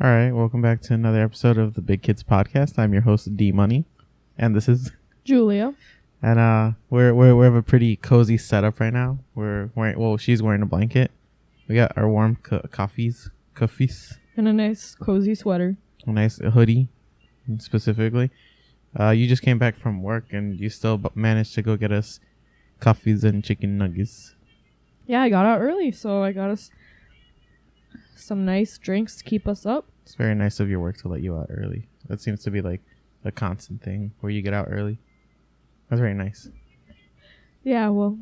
All right, welcome back to another episode of the Big Kids Podcast. I'm your host D Money, and this is Julia. And we have a pretty cozy setup right now. We're wearing, well, she's wearing a blanket. We got our warm coffees, And a nice cozy sweater. a nice hoodie, specifically. You just came back from work, and you still managed to go get us coffees and chicken nuggets. Yeah, I got out early, so I got us some nice drinks to keep us up. It's very nice of your work to let you out early. That seems to be like a constant thing where you get out early. That's very nice. Yeah, well,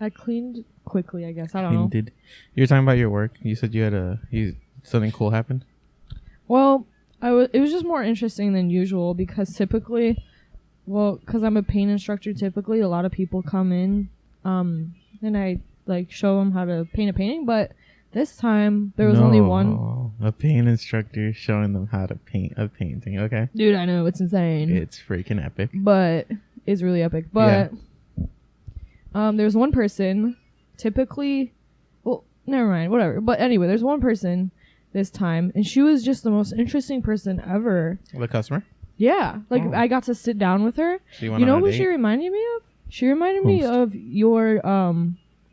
I cleaned quickly, I guess. I don't know. You were talking about your work. You said you had something cool happened. Well, it was just more interesting than usual because typically, because I'm a paint instructor, typically a lot of people come in, and I show them how to paint a painting, but this time there was only one. A paint instructor showing them how to paint a painting. Okay. Dude, I know, it's insane. It's freaking epic. But it's really epic. But there's one person, typically, well, never mind, whatever. But anyway, there's one person this time, and she was just the most interesting person ever. The customer? Yeah. I got to sit down with her. She went on a date? She reminded me of? She reminded me of your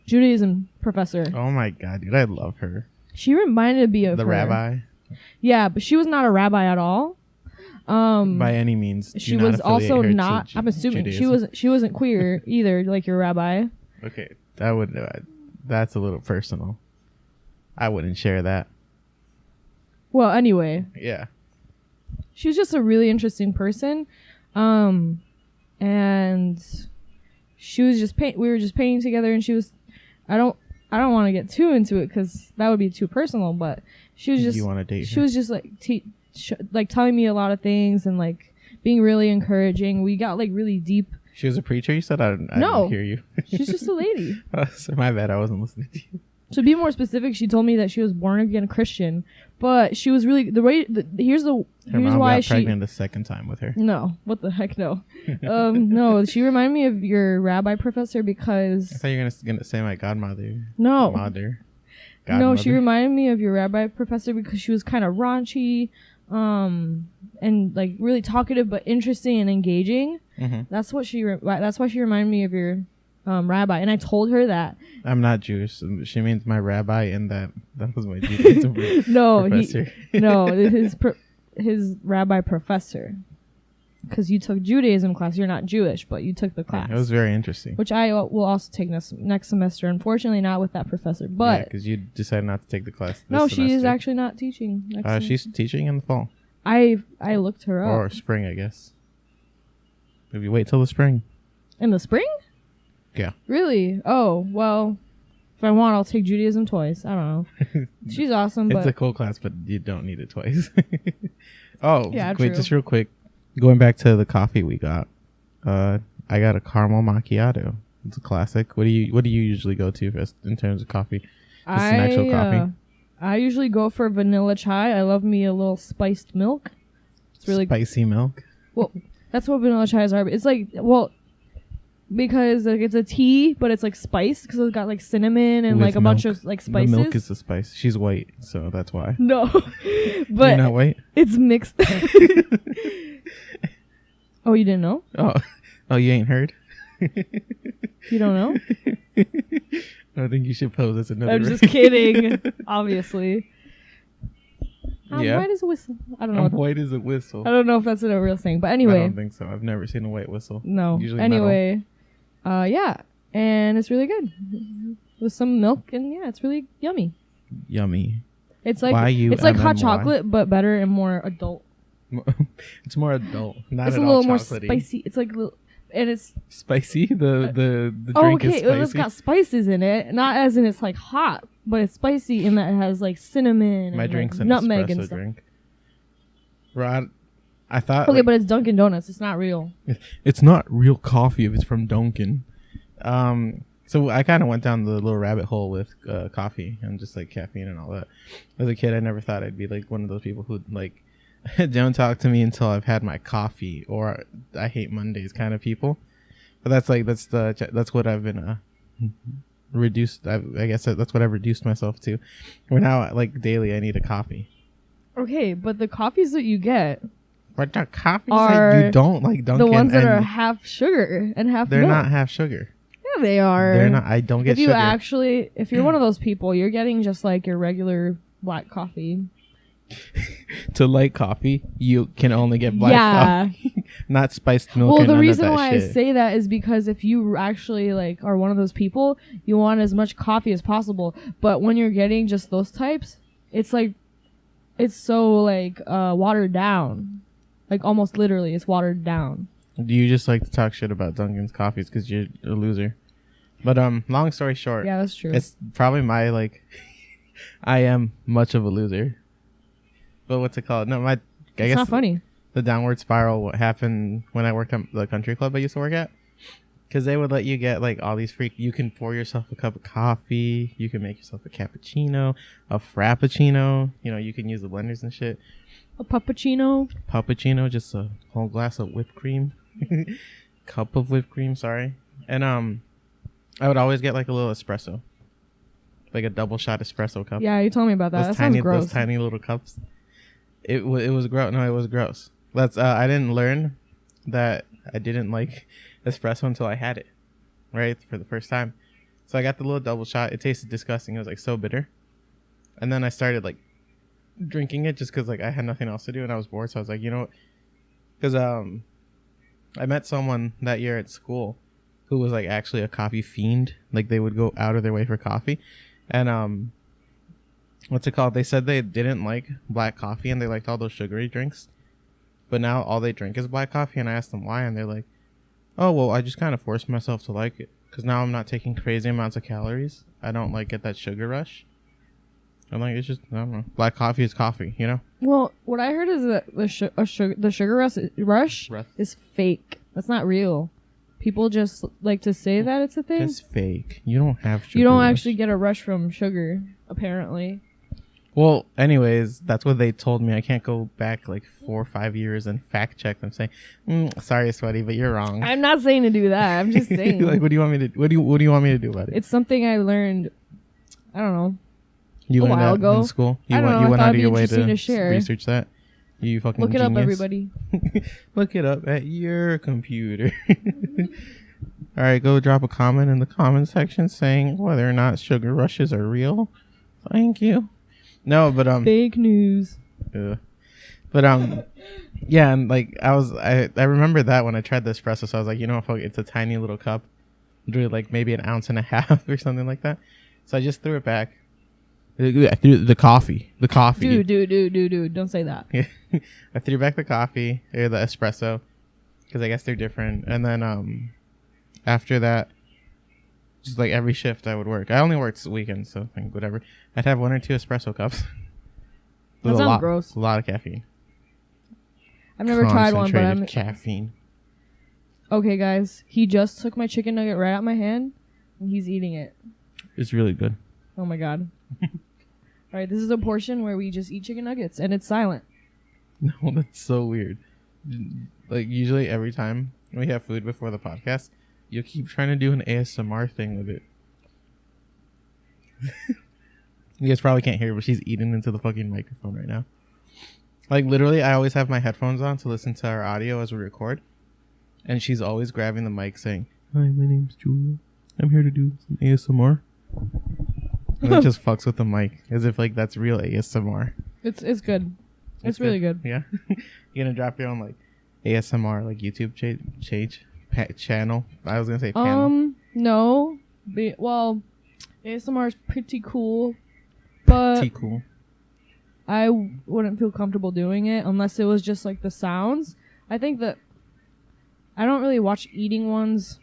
Judaism professor. Oh my god, dude, I love her. She reminded me of the her. rabbi. Yeah, but she was not a rabbi at all. By any means. She was also not. I'm assuming Judaism. she wasn't queer either, like your rabbi. Okay, that's a little personal. I wouldn't share that. Well, anyway. Yeah. She was just a really interesting person, and she was just we were just painting together, and she was. I don't want to get too into it because that would be too personal. But she was just. You want to date her? She was just telling me a lot of things and being really encouraging. We got really deep. She was a preacher. You said I didn't hear you. She's just a lady. So my bad. I wasn't listening to you. To be more specific, she told me that she was born again Christian, but she was really here's Her mom why got she pregnant the second time with her. No, what the heck, no. No, she reminded me of your rabbi professor because I thought you were gonna say my godmother. No, Godmother. No, she reminded me of your rabbi professor because she was kind of raunchy, and really talkative but interesting and engaging. Mm-hmm. That's why she reminded me of your rabbi, and I told her that I'm not Jewish. She means my rabbi, and that was my Judaism professor. His rabbi professor, because you took Judaism class. You're not Jewish, but you took the class. Yeah, it was very interesting. Which I will also take next semester. Unfortunately, not with that professor, but because you decided not to take the class. No, semester. she is actually not teaching. She's teaching in the fall. I looked her up. Or spring, I guess. Maybe wait till the spring. In the spring? Yeah. Really? Oh, well, if I want, I'll take Judaism twice. I don't know. She's awesome, It's a cool class, but you don't need it twice. Oh, yeah, wait, just real quick. Going back to the coffee we got. I got a caramel macchiato. It's a classic. What do you usually go to in terms of coffee? Just an actual coffee? I usually go for vanilla chai. I love me a little spiced milk. It's really spicy milk. Well, that's what vanilla chais are. It's because it's a tea, but it's spice because it's got cinnamon and a bunch of spices. The milk is the spice. She's white, so that's why. No, but you're not white. It's mixed. Oh, you didn't know? Oh, you ain't heard. You don't know? I think you should pose as another. I'm just kidding. Obviously. Yeah. White as a whistle. I don't know. White as a whistle. I don't know if that's a real thing, but anyway. I don't think so. I've never seen a white whistle. No. Usually anyway, yeah, and it's really good with some milk, and yeah, it's really yummy. Yummy. It's like hot chocolate, but better and more adult. It's more adult. It's a little more spicy. It's and it's spicy. The drink is spicy. It's got spices in it, not as in it's hot, but it's spicy in that it has cinnamon. My and drink's an nutmeg espresso and stuff. drink. Rod, I thought. Okay, but it's Dunkin' Donuts. It's not real. It's not real coffee if it's from Dunkin'. So I kind of went down the little rabbit hole with coffee and just caffeine and all that. As a kid, I never thought I'd be one of those people who don't talk to me until I've had my coffee, or I hate Mondays kind of people. But that's what I've been reduced. I guess that's what I've reduced myself to. Where now daily I need a coffee. Okay, but the coffees that you get But the coffees are that you don't like Dunkin'. the ones that are half sugar and half they're milk. not half sugar. Yeah, they are. They're not. I don't get sugar. If you're one of those people, you're getting just like your regular black coffee. To like coffee, you can only get black coffee, not spiced milk. Well, and the none reason of that why shit. I say that is because if you actually like are one of those people, you want as much coffee as possible. But when you're getting just those types, it's like it's so like watered down, like almost literally, it's watered down. Do you just like to talk shit about Dunkin's coffees because you're a loser? But long story short, Yeah, that's true. it's probably my like. I am much of a loser. But what's it called? No, I guess it's not funny. The downward spiral what happened when I worked at the country club I used to work at, because they would let you get like all these free. You can pour yourself a cup of coffee. You can make yourself a cappuccino, a frappuccino. You know, you can use the blenders and shit. A puppuccino. Puppuccino, just a whole glass of whipped cream, cup of whipped cream. Sorry, and I would always get like a little espresso, like a double shot espresso cup. Yeah, you told me about that. That tiny, sounds gross. Those tiny little cups. It was gross. No, it was gross. I didn't learn that I didn't like espresso until I had it, right, for the first time. So I got the little double shot. It tasted disgusting. It was like so bitter. And then I started like drinking it just because like I had nothing else to do and I was bored. So I was like, you know, because I met someone that year at school who was like actually a coffee fiend. Like they would go out of their way for coffee, and what's it called? They said they didn't like black coffee and they liked all those sugary drinks. But now all they drink is black coffee. And I asked them why. And they're like, oh, well, I just kind of forced myself to like it. Because now I'm not taking crazy amounts of calories. I don't like get that sugar rush. I'm like, it's just, I don't know. Black coffee is coffee, you know? Well, what I heard is that the sugar rush is fake. That's not real. People just like to say that it's a thing. It's fake. You don't have sugar. You don't rush. actually get a rush from sugar, apparently. Well, anyways, that's what they told me. I can't go back like 4 or 5 years and fact check them saying, sorry, Sweaty, but you're wrong. I'm not saying to do that. I'm just saying. Like, what do you want me to what do you want me to do about it? It's something I learned, I don't know. You a while ago. In school? I don't know. You went I thought out of it'd your be way interesting to to share. research that? You fucking Look it genius. up, everybody. Look it up at your computer. All right, go drop a comment in the comment section saying whether or not sugar rushes are real. Thank you. No, but fake news. But yeah, and like I remember that when I tried the espresso, so I was like, you know, fuck, it's a tiny little cup, literally like maybe an ounce and a half or something like that. So I just threw it back. I threw the coffee. Dude, don't say that. I threw back the coffee or the espresso because I guess they're different. And then after that, just like every shift I would work. I only worked weekends, so like whatever. I'd have 1 or 2 espresso cups. That sounds gross. A lot of caffeine. I've never tried one, but Concentrated caffeine. Okay, guys. He just took my chicken nugget right out my hand, and he's eating it. It's really good. Oh my god. All right, this is a portion where we just eat chicken nuggets, and it's silent. No, that's so weird. Like, usually every time we have food before the podcast, you keep trying to do an ASMR thing with it. You guys probably can't hear, but she's eating into the fucking microphone right now. Like, literally, I always have my headphones on to listen to our audio as we record. And she's always grabbing the mic saying, hi, my name's Julia. I'm here to do some ASMR. And it just fucks with the mic as if like that's real ASMR. It's good. It's really good. Yeah. You're gonna drop your own like ASMR like YouTube channel. I was gonna say panel. No. Well, ASMR is pretty cool, but pretty cool. I wouldn't feel comfortable doing it unless it was just like the sounds. I think that I don't really watch eating ones.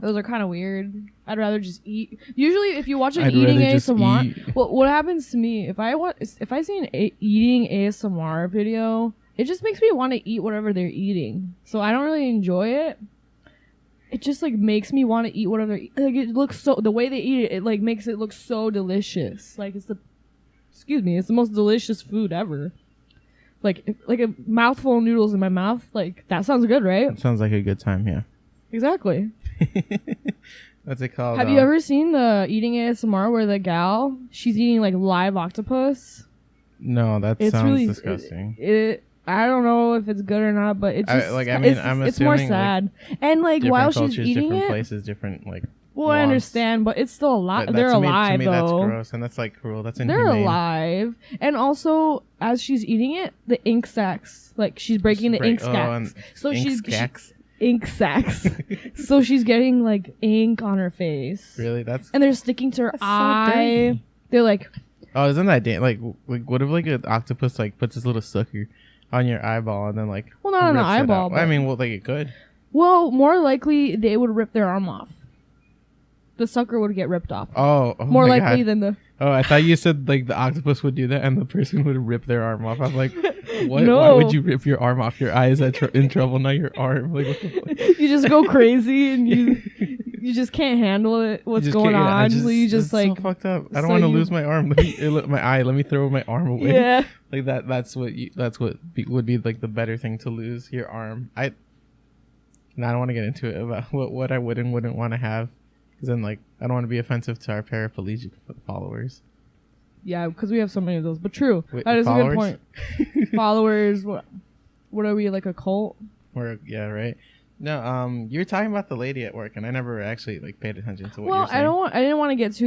Those are kind of weird. I'd rather just eat. Usually, if you watch an eating ASMR, what happens to me if I see an eating ASMR video, it just makes me want to eat whatever they're eating. So I don't really enjoy it. It just like makes me want to eat whatever. Like it looks so the way they eat it, it like makes it look so delicious. Like it's the most delicious food ever. Like a mouthful of noodles in my mouth. Like that sounds good, right? It sounds like a good time, yeah. Exactly. What's it called? Have you ever seen the eating ASMR where the gal, she's eating like live octopus? No, that It's sounds really disgusting. I don't know if it's good or not, but it's just I'm it's more assuming, sad. And like different while cultures, she's eating different it, places, different like. well, I wants. understand, but it's still alive. That- They're to me- alive To me, though. that's gross, and that's like cruel. That's They're inhumane. alive, and also as she's eating it, the ink sacs, like she's breaking the ink sacs. So ink sacs. So she's getting like ink on her face. Really? And they're sticking to her eye. So They're like, oh, isn't that like what if like an octopus like puts this little sucker on your eyeball and then like well, not on the rips it eyeball. out? But I mean, well, like it could. well, more likely they would rip their arm off. The sucker would get ripped off. Oh more my likely God. than the. Oh, I thought you said like the octopus would do that and the person would rip their arm off. I'm like, what? No. Why would you rip your arm off? Your eye is in trouble, not your arm. Like, what the fuck? You just go crazy and you just can't handle it. What's going on? So you just it's like so fucked up. I don't so want to you- lose my arm. My eye. Let me throw my arm away. yeah. Like that. That's what. Would be like the better thing to lose your arm. I don't want to get into it about what I would and wouldn't want to have, because then like I don't want to be offensive to our paraplegic followers. Yeah, because we have so many of those. But true, Wait, that is a good followers? point. Followers. What are we, like a cult? Or yeah, right. No, you were talking about the lady at work, and I never actually like paid attention to what you Well, were saying. I didn't want to get too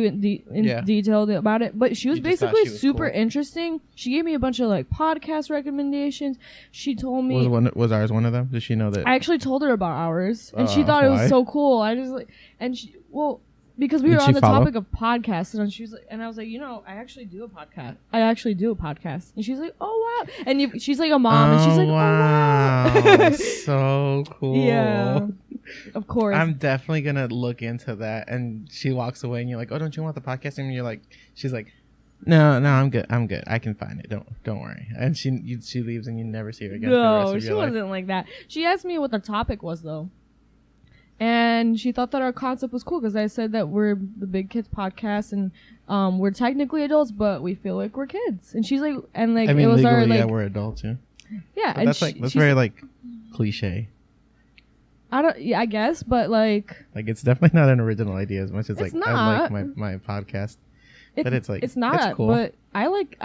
Yeah. detailed about it, but she was You just thought basically she was super cool. interesting. She gave me a bunch of like podcast recommendations. She told me Was ours one of them? Did she know that? I actually told her about ours, and she thought it was why? so cool. I just like, and she, well, because we Did were she on the follow? topic of podcasts, and she was like, and I was like, I actually do a podcast. And she's like, oh wow, and she's like a mom, and she's like, wow. oh wow, So cool. yeah, of course. I'm definitely gonna look into that. And she walks away, and you're like, "Oh, don't you want the podcast?" And you're like, "She's like, no, I'm good. I can find it. Don't worry." And she leaves, and you never see her again. for the rest No, of she your life. wasn't like that. She asked me what the topic was though. And she thought that our concept was cool because I said that we're the Big Kids podcast and we're technically adults, but we feel like we're kids. And she's like, and like I mean, it was legally, our like, yeah, we're adults, yeah. yeah, But and that's like that's very like cliche. I guess, but like Like it's definitely not an original idea as much as It's like I like not. my podcast. it's, But it's like it's not. it's cool. But I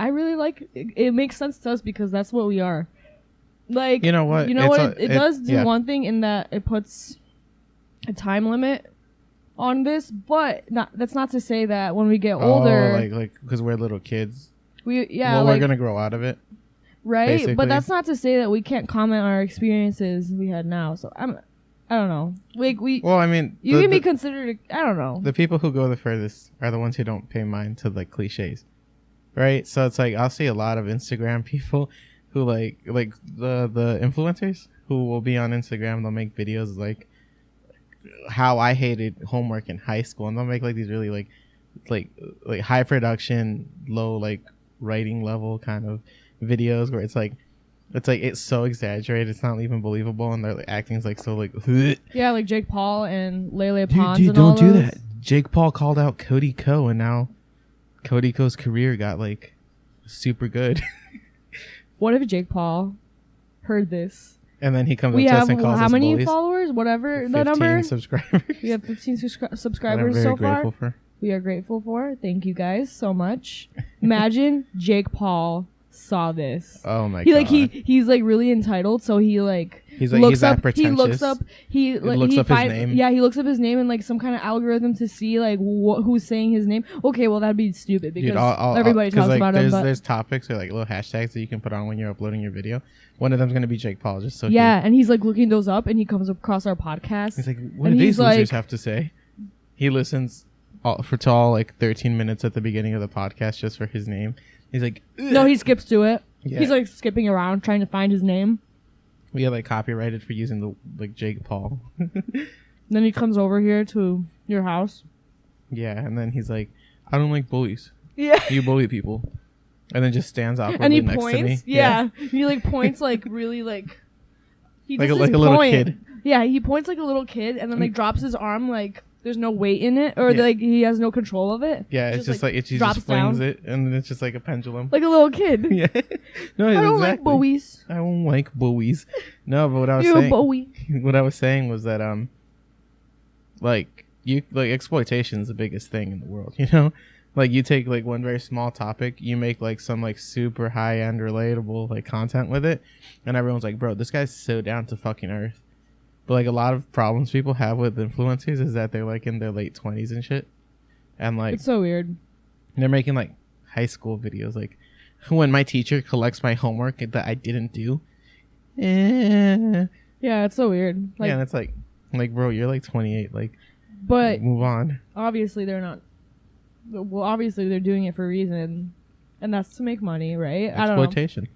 really like it. It makes sense to us because that's what we are. Like You know what? You know It's what? It does do yeah. one thing in that it puts a time limit on this, but that's not to say that when we get older, like because we're little kids. we're We're gonna grow out of it. right. basically. But that's not to say that we can't comment on our experiences we had now. So I don't know. Like Well, I mean, you the, can be the, considered. I don't know. the people who go the furthest are the ones who don't pay mind to like cliches, right? So it's like I'll see a lot of Instagram people who like the influencers who will be on Instagram. They'll make videos like how I hated homework in high school, and they'll make like these really like high production, low like writing level kind of videos where it's so exaggerated, it's not even believable, and they're like acting like so like. Yeah, like Jake Paul and Lele Dude, Pons and all don't do those. that. Jake Paul called out Cody Ko, and now Cody Ko's career got like super good. What if Jake Paul heard this? And then he comes We up to have us and calls how us many bullies. followers? Whatever the 15 number. subscribers. We have 15 that I'm subscribers very so grateful far. for. We are grateful for. Thank you guys so much. Imagine Jake Paul saw this. Oh my He god. like he's like really entitled, so he like he's like looks he's that up. He looks pretentious. up. He like looks he up his find- name. Yeah, he looks up his name and like some kind of algorithm to see like who's saying his name. Okay, well that'd be stupid because Dude, everybody 'cause, talks like, about him. But there's topics or like little hashtags that you can put on when you're uploading your video. One of them's gonna be Jake Paul, just so yeah, and he's like looking those up, and he comes across our podcast. he's like, what And do he's these losers like- have to say? He listens to all like 13 minutes at the beginning of the podcast just for his name. He's like, No, he skips to it. Yeah. He's like skipping around trying to find his name. we get like copyrighted for using the like Jake Paul. Then he comes over here to your house. Yeah, and then he's like, I don't like bullies. Yeah. You bully people. And then just stands awkwardly And he next to me. points. Yeah. He like points like really like he Like does a this little point. kid. Yeah, he points like a little kid and then like drops his arm like there's no weight in it or Yeah. like he has no control of it. Yeah, it's just like he drops just flings down. it, and then it's just like a pendulum. Like a little kid. Yeah. No, I don't exactly. like buoys. I don't like buoys. No, but what I was You're a saying, Bowie. what I was saying was that like exploitation is the biggest thing in the world, you know. Like you take like one very small topic, you make like some like super high end relatable like content with it, and everyone's like, bro, this guy's so down to fucking earth. But like a lot of problems people have with influencers is that they're like in their late 20s and shit, and like It's so weird. they're making like high school videos, like when my teacher collects my homework that I didn't do. Yeah, Yeah, it's so weird. Like, and it's like bro, you're like 28, like, but move on. obviously they're not. Well, obviously they're doing it for a reason, and that's to make money, right? I don't know. Exploitation.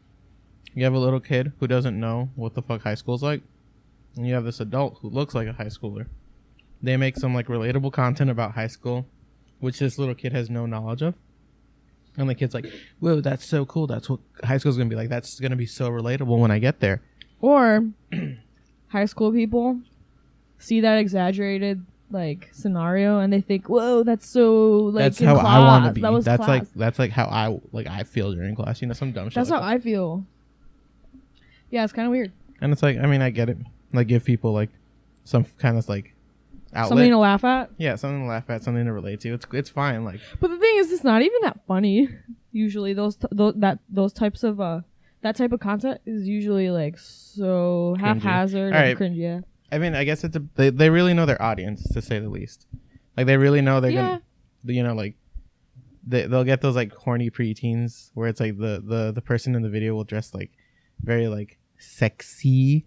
You have a little kid who doesn't know what the fuck high school's like, and you have this adult who looks like a high schooler. They make some like relatable content about high school, which this little kid has no knowledge of. And the kid's like, whoa, that's so cool. That's what high school's gonna be like. That's gonna be so relatable when I get there. Or high school people see that exaggerated like scenario and they think, whoa, that's so like That's in how class. I want to be. That was That's class. like how I feel during class. You know, some dumb shit. That's like how I feel. Yeah, it's kind of weird. And it's like, I mean, I get it. Like, give people like some kind of like outlet. Something to laugh at. Yeah, something to laugh at, something to relate to. It's fine. Like, But the thing is, it's not even that funny. Usually, those types of that type of content is usually like so haphazard All right. and cringy. Yeah. I mean, I guess they really know their audience, to say the least. Like, they really know they're gonna, you know, like they'll get those like horny preteens where it's like the person in the video will dress like very like sexy,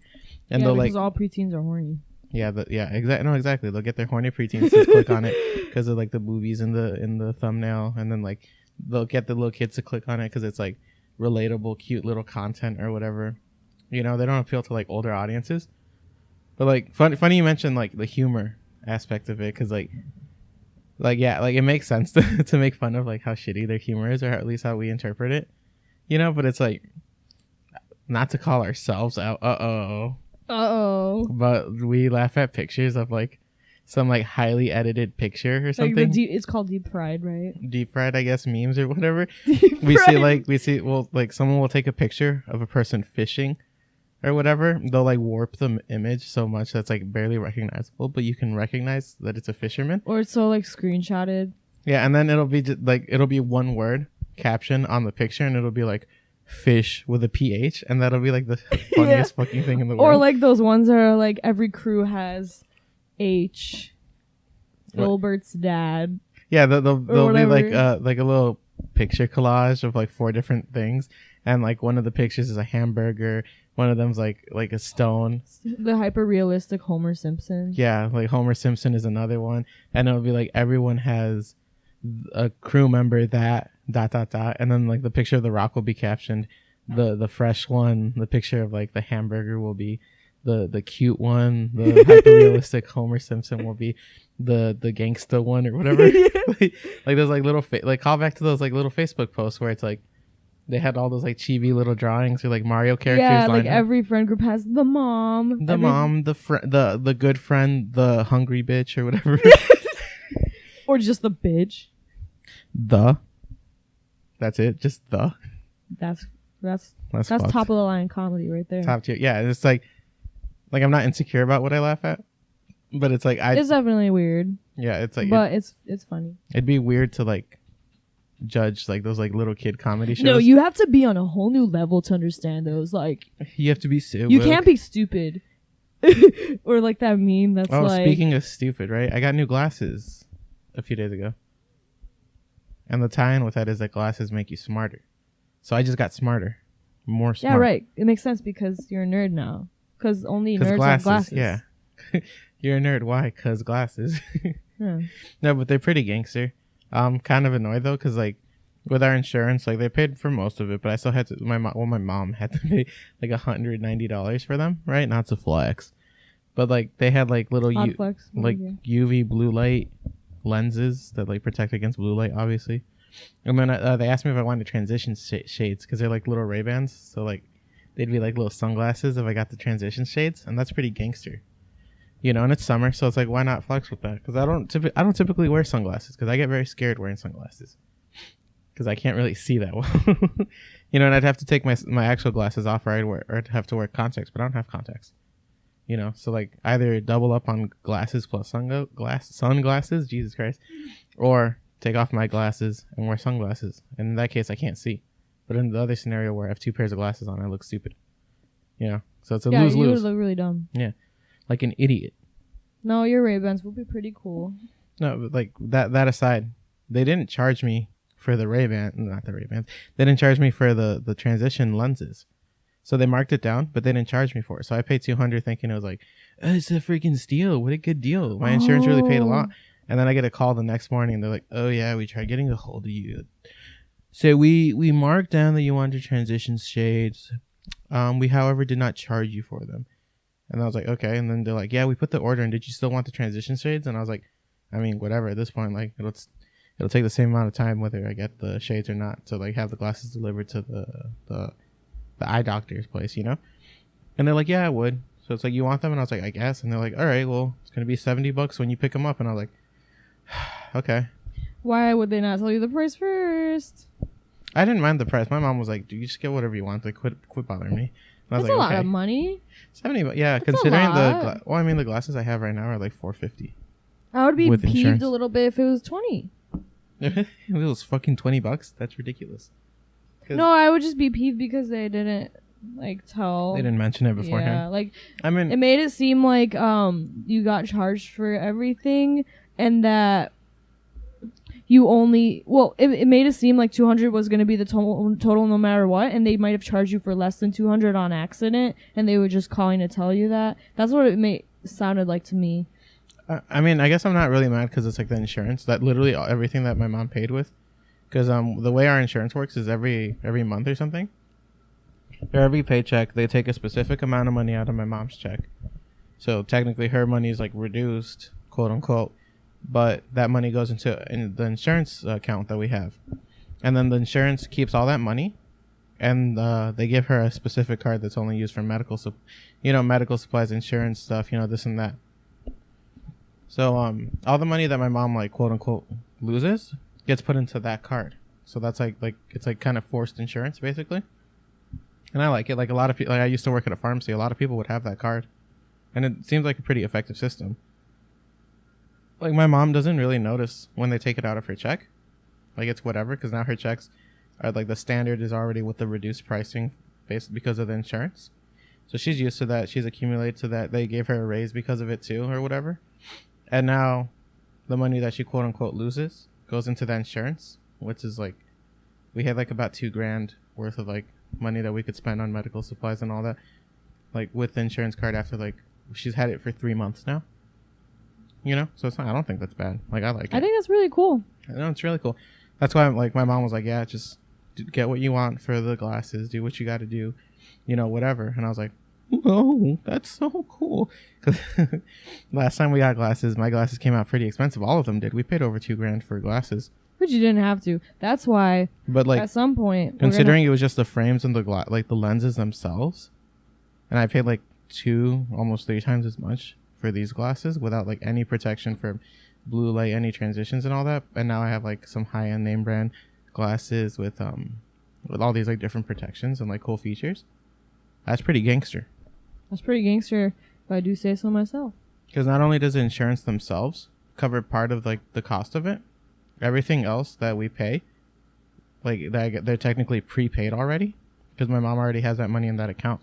and they'll because like all preteens are horny. Exactly. They'll get their horny preteens to click on it because of like the movies in the thumbnail, and then like they'll get the little kids to click on it because it's like relatable, cute little content or whatever. You know, they don't appeal to like older audiences. But like funny you mentioned like the humor aspect of it, because like it makes sense to make fun of like how shitty their humor is, or at least how we interpret it. You know, but it's like not to call ourselves out. But we laugh at pictures of like some like highly edited picture or something. Like it's called deep fried, right? Deep fried, I guess, memes or whatever. Deep we fried. see well, like someone will take a picture of a person fishing or whatever. They'll like warp the image so much that's like barely recognizable, but you can recognize that it's a fisherman. Or it's so like screenshotted. Yeah, and then it'll be just like it'll be one word caption on the picture, and it'll be like fish with a PH, and that'll be like the funniest fucking thing in the world. Or like those ones that are like every crew has H. Gilbert's dad. Yeah, they'll be like a little picture collage of like 4 different things, and like one of the pictures is a hamburger, one of them's like a stone. The hyper realistic Homer Simpson. Yeah, like Homer Simpson is another one, and it'll be like everyone has a crew member that ... and then like the picture of the Rock will be captioned. The fresh one, the picture of like the hamburger will be the cute one. The hyper realistic Homer Simpson will be the gangsta one or whatever. like those like little like call back to those like little Facebook posts where it's like they had all those like chibi little drawings or like Mario characters. Yeah, like every friend group has the mom. The good friend, the hungry bitch or whatever. Or just the bitch. That's it. Just the. That's fucked. top of the line comedy right there. Top tier. Yeah, it's like I'm not insecure about what I laugh at, but it's like it's definitely weird. Yeah, it's like, but it's funny. It'd be weird to like judge like those like little kid comedy shows. No, you have to be on a whole new level to understand those. Like you have to be so. You can't be stupid. Or like that meme that's like. Speaking of stupid, right? I got new glasses a few days ago, and the tie-in with that is that glasses make you smarter. So I just got smarter, more smart. Yeah, right. It makes sense because you're a nerd now. Because only nerds have glasses. Yeah. You're a nerd. Why? Because glasses. Yeah. No, but they're pretty gangster. I'm kind of annoyed though, because like with our insurance, like they paid for most of it, but I still had to. My mom had to pay like $190 for them, right? Not to flex, but like they had like little UV blue light lenses that like protect against blue light, obviously. And then they asked me if I wanted transition shades because they're like little Ray-Bans, so like they'd be like little sunglasses if I got the transition shades, and that's pretty gangster. You know, and it's summer, so it's like, why not flex with that? Because I don't typically wear sunglasses because I get very scared wearing sunglasses because I can't really see that well. You know, and I'd have to take my actual glasses off, or I'd have to wear contacts, but I don't have contacts. You know, so like either double up on glasses plus sunglasses, Jesus Christ, or take off my glasses, and wear sunglasses. And in that case, I can't see. But in the other scenario where I have 2 pairs of glasses on, I look stupid. You know? So it's a lose-lose. You would look really dumb. Yeah. Like an idiot. No, your Ray-Bans would be pretty cool. No, but like that aside, they didn't charge me for the Ray-Ban. Not the Ray-Bans. They didn't charge me for the transition lenses. So they marked it down, but they didn't charge me for it. So I paid $200 thinking it was like, oh, it's a freaking steal. What a good deal. My insurance really paid a lot. And then I get a call the next morning. And they're like, oh, yeah, we tried getting a hold of you. So we marked down that you wanted transition shades. We, however, did not charge you for them. And I was like, okay. And then they're like, yeah, we put the order in. Did you still want the transition shades? And I was like, I mean, whatever. At this point, like, it'll take the same amount of time whether I get the shades or not to like have the glasses delivered to the eye doctor's place, you know? And they're like, yeah, I would. So it's like, you want them? And I was like, I guess. And they're like, all right, well, it's going to be $70 when you pick them up. And I was like, okay. Why would they not tell you the price first? I didn't mind the price. My mom was like, dude, you just get whatever you want. Like, quit bothering me. And I was That's like, a lot of money. $70, yeah, That's considering the glasses I have right now are like $450. I would be with peeved insurance. a little bit if it was 20. If it was fucking $20, that's ridiculous. No, I would just be peeved because they didn't like tell. They didn't mention it beforehand. Yeah, like I mean, it made it seem like you got charged for everything and that you only it made it seem like 200 was going to be the total no matter what, and they might have charged you for less than 200 on accident, and they were just calling to tell you that. That's what it sounded like to me. I mean, I guess I'm not really mad because it's like the insurance that literally everything that my mom paid with. Because the way our insurance works is every month or something. For every paycheck, they take a specific amount of money out of my mom's check. So technically, her money is like reduced, quote unquote, but that money goes into the insurance account that we have, and then the insurance keeps all that money, and they give her a specific card that's only used for medical supplies, insurance stuff, this and that. So all the money that my mom like quote unquote loses gets put into that card. So that's like it's like kind of forced insurance basically. And I like it. Like a lot of people, like I used to work at a pharmacy. A lot of people would have that card, and it seems like a pretty effective system. Like my mom doesn't really notice when they take it out of her check. Like it's whatever, because now her checks are like the standard is already with the reduced pricing based because of the insurance. So she's used to that. She's accumulated to that. They gave her a raise because of it too, or whatever. And now the money that she quote unquote loses goes into that insurance, which is like, we had like about $2,000 worth of like money that we could spend on medical supplies and all that, like with the insurance card after like, she's had it for 3 months now, so it's not, I don't think that's bad. Like I like it. I think that's really cool. I know it's really cool. That's why like my mom was like, yeah, just get what you want for the glasses, do what you got to do, whatever. And I was like, oh, that's so cool. Because last time we got glasses, my glasses came out pretty expensive. All of them did. We paid over $2,000 for glasses. But you didn't have to. That's why. But like at some point, considering it was just the frames and the the lenses themselves, and I paid like almost 3 times as much for these glasses without like any protection for blue light, any transitions and all that. And now I have like some high-end name brand glasses with all these like different protections and like cool features. That's pretty gangster. That's pretty gangster, if I do say so myself. Because not only does the insurance themselves cover part of like the cost of it, everything else that we pay, like they're technically prepaid already, because my mom already has that money in that account.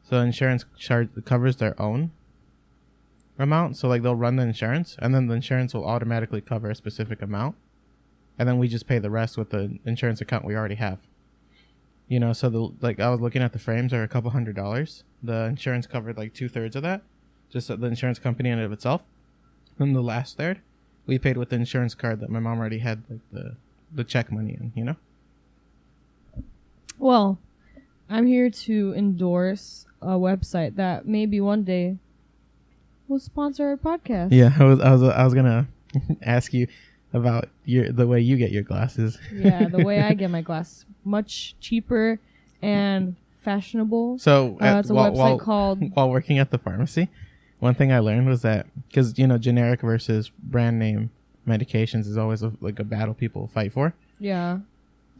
So insurance covers their own amount. So like they'll run the insurance, and then the insurance will automatically cover a specific amount, and then we just pay the rest with the insurance account we already have. So I was looking at the frames are a couple $100. The insurance covered like 2/3 of that, just the insurance company in and of itself. And the last third, we paid with the insurance card that my mom already had like the check money in. Well, I'm here to endorse a website that maybe one day will sponsor our podcast. Yeah, I was gonna ask you about the way you get your glasses. Yeah, the way I get my glasses, much cheaper and fashionable. So it's a website called. While working at the pharmacy, one thing I learned was that because generic versus brand name medications is always a battle people fight for. Yeah.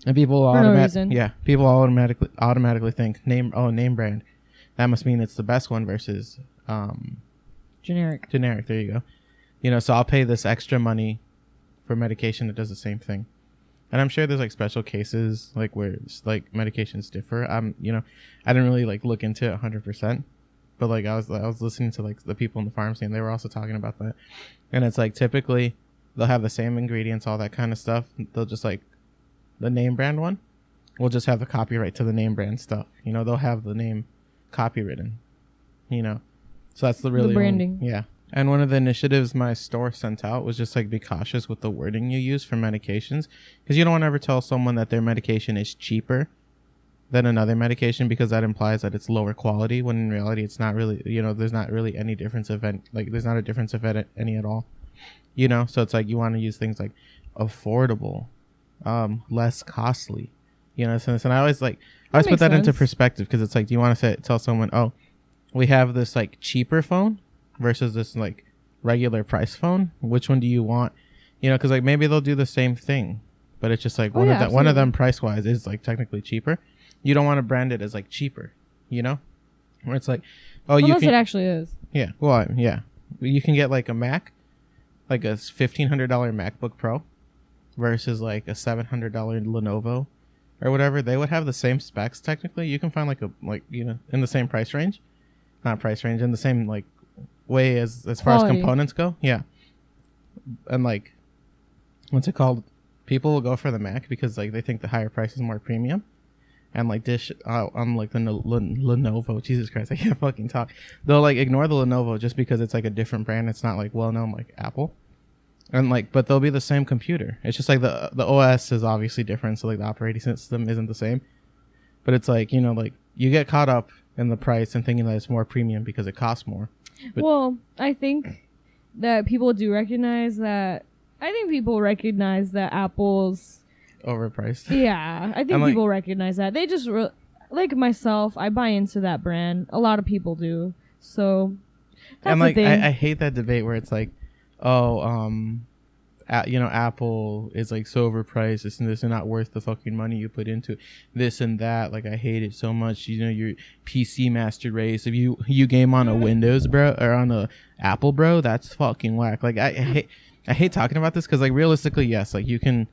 And people people automatically think name brand. That must mean it's the best one versus generic. Generic. There you go. So I'll pay this extra money for medication that does the same thing. And I'm sure there's like special cases like where it's, like medications differ. I didn't really like look into it 100%, but like I was listening to like the people in the pharmacy, and they were also talking about that. And it's like typically they'll have the same ingredients, all that kind of stuff. They'll just like the name brand one will just have the copyright to the name brand stuff. They'll have the name copywritten. So that's the branding. Yeah. And one of the initiatives my store sent out was just like be cautious with the wording you use for medications, because you don't want to ever tell someone that their medication is cheaper than another medication, because that implies that it's lower quality, when in reality it's not really. There's not really any difference of there's not a difference of any at all. So it's like you want to use things like affordable, less costly. So, and I always put that into perspective, because it's like, do you want to tell someone, oh, we have this like cheaper phone versus this like regular price phone, which one do you want? Because like maybe they'll do the same thing, but it's just like one of them price wise is like technically cheaper. You don't want to brand it as like cheaper, where it's like, oh, unless it actually is. Yeah. Well, yeah, you can get like a Mac, like a $1,500 MacBook Pro versus like a $700 Lenovo or whatever. They would have the same specs technically. You can find in the same price range, not price range, in the same like way as far as components go. Yeah. And like, what's it called? People will go for the Mac because like they think the higher price is more premium. And like on like the Lenovo, Jesus Christ, I can't fucking talk. They'll like ignore the Lenovo just because it's like a different brand. It's not like well known like Apple. And like, but they'll be the same computer. It's just like the OS is obviously different, so like the operating system isn't the same. But it's like, like you get caught up in the price and thinking that it's more premium because it costs more. But well, I think that people do recognize that. I think people recognize that Apple's overpriced. Yeah, I think people recognize that. They just like myself, I buy into that brand. A lot of people do. So that's and like the thing. I hate that debate where it's like, oh, Apple is like so overpriced. This and this, and not worth the fucking money you put into it. This and that. Like I hate it so much. Your PC master race. If you game on a Windows, bro, or on a Apple, bro, that's fucking whack. Like I hate talking about this because like realistically, yes, like you can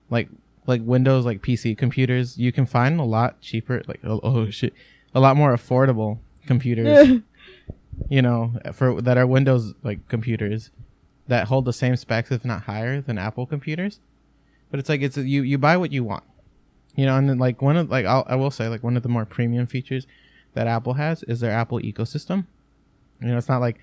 like Windows, like PC computers, you can find a lot cheaper, like a lot more affordable computers, for that are Windows like computers that hold the same specs, if not higher, than Apple computers. But it's like you buy what you want, and then like I will say like one of the more premium features that Apple has is their Apple ecosystem. It's not like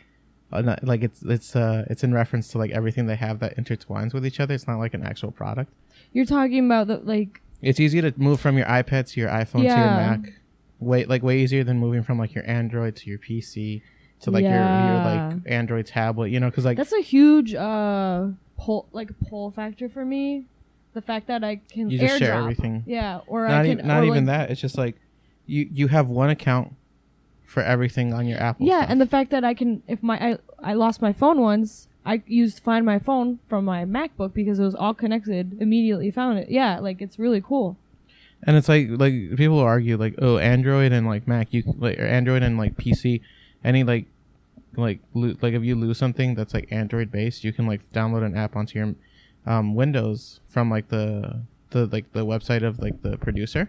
it's in reference to like everything they have that intertwines with each other. It's not like an actual product. You're talking about the like. It's easy to move from your iPad to your iPhone to your Mac. Way easier than moving from like your Android to your PC to like your like Android tablet. Because like that's a huge pull factor for me. The fact that I can you just AirDrop. Share everything. Yeah, or not I can not even that. It's just like you have one account for everything on your Apple. Yeah, stuff. and the fact that I can, if I lost my phone once, I used Find My Phone from my MacBook because it was all connected. Immediately found it. Yeah, like it's really cool. And it's like people argue like, oh, Android and like Mac, or Android and like PC, any like if you lose something that's like Android based, you can like download an app onto your Windows from like the website of like the producer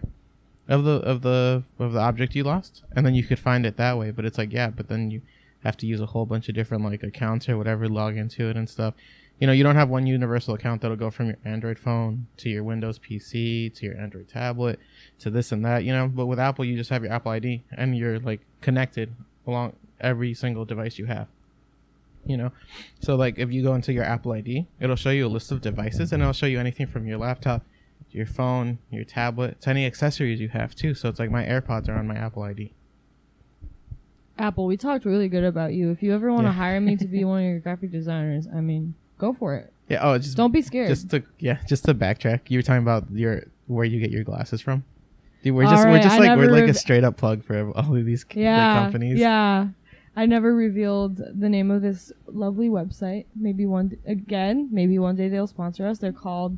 of the object you lost, and then you could find it that way. But it's like, yeah, but then you have to use a whole bunch of different like accounts or whatever, log into it and stuff. You don't have one universal account that'll go from your Android phone to your Windows PC to your Android tablet to this and that, but with Apple you just have your Apple ID and you're like connected along every single device you have. So like if you go into your Apple ID, it'll show you a list of devices, and it'll show you anything from your laptop, your phone, your tablet, to any accessories you have too. So it's like my AirPods are on my Apple ID. Apple, we talked really good about you. If you ever want to hire me to be one of your graphic designers, I mean, go for it. Yeah. Oh, just don't be scared. Just to backtrack, you were talking about where you get your glasses from. Dude, we're like a straight up plug for all of these companies. Yeah. I never revealed the name of this lovely website. Maybe one day they'll sponsor us. They're called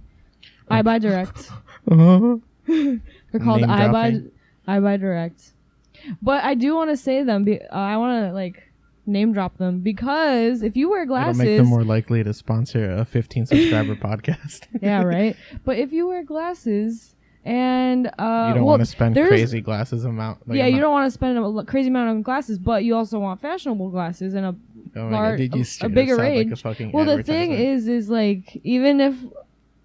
iBuy Direct. They're called iBuy Direct. But I do want to say them. I want to name drop them because if you wear glasses, it'll make them more likely to sponsor a 15 subscriber podcast. Yeah, right. But if you wear glasses and you don't want to spend crazy glasses amount. Like you don't want to spend a crazy amount on glasses, but you also want fashionable glasses and a bigger range. Like well, the thing is like even if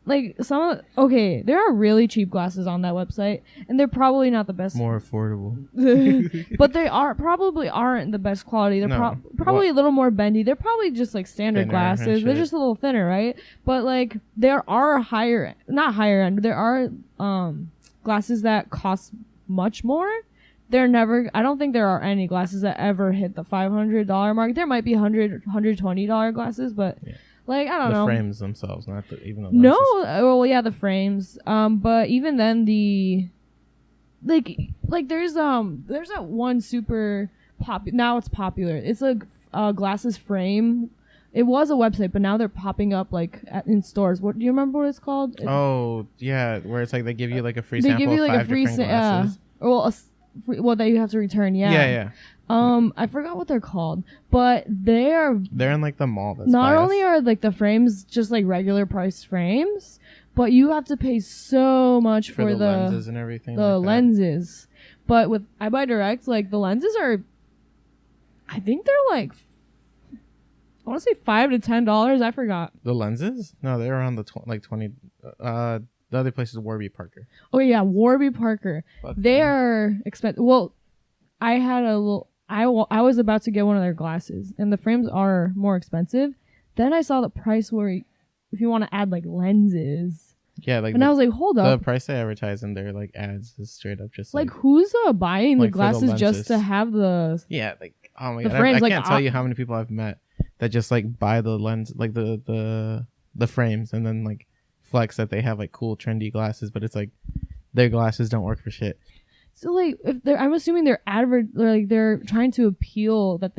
like there are really cheap glasses on that website and they're probably not the best. More affordable. But they probably aren't the best quality. They're probably a little more bendy. They're probably just like standard glasses. They're just a little thinner, right? But like there are not higher end. There are glasses that cost much more. I don't think there are any glasses that ever hit the $500 mark. There might be $120 glasses, but like I don't know. The frames themselves, not even the lenses. No, well yeah, the frames. But even then the like there's that one super popular. Now it's popular. It's a glasses frame. It was a website, but now they're popping up like in stores. What do you remember what it's called? Oh yeah, where it's like they give you like a free sample of 5 different glasses. Well, that you have to return. Yeah. I forgot what they're called, but they're in like the mall. Not only are like the frames just like regular price frames, but you have to pay so much for the lenses and everything. The lenses, but with I Buy Direct, like the lenses are, I think they're like, I want to say $5 to $10. I forgot. The lenses? No, they're around the 20. The other place is Warby Parker. Oh yeah, Warby Parker. They are expensive. Well, I had a little. I was about to get one of their glasses, and the frames are more expensive. Then I saw the price where, if you want to add like lenses. Yeah, like. And I was like, hold up. The price they advertise in their like ads is straight up just like who's buying like the glasses just to have the. Yeah, like oh my god, frames, I can't tell you how many people I've met that just like buy the lens, like the frames, and then like flex that they have like cool trendy glasses, but it's like their glasses don't work for shit. So like if I'm assuming they're trying to appeal that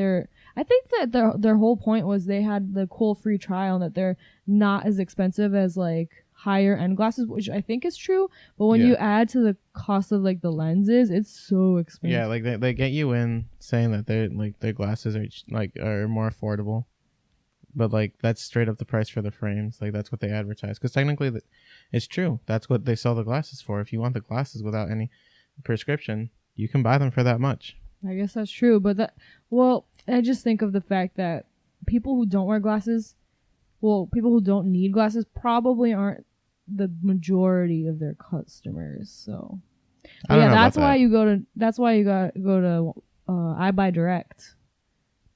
I think that their whole point was they had the cool free trial and that they're not as expensive as like higher end glasses, which I think is true, but when you add to the cost of like the lenses, it's so expensive. Yeah, like they get you in saying that their glasses are more affordable. But like that's straight up the price for the frames. Like that's what they advertise. Because technically, it's true. That's what they sell the glasses for. If you want the glasses without any prescription, you can buy them for that much. I guess that's true. But I just think of the fact that people who don't wear glasses, people who don't need glasses probably aren't the majority of their customers. So that's why you gotta go to I Buy Direct.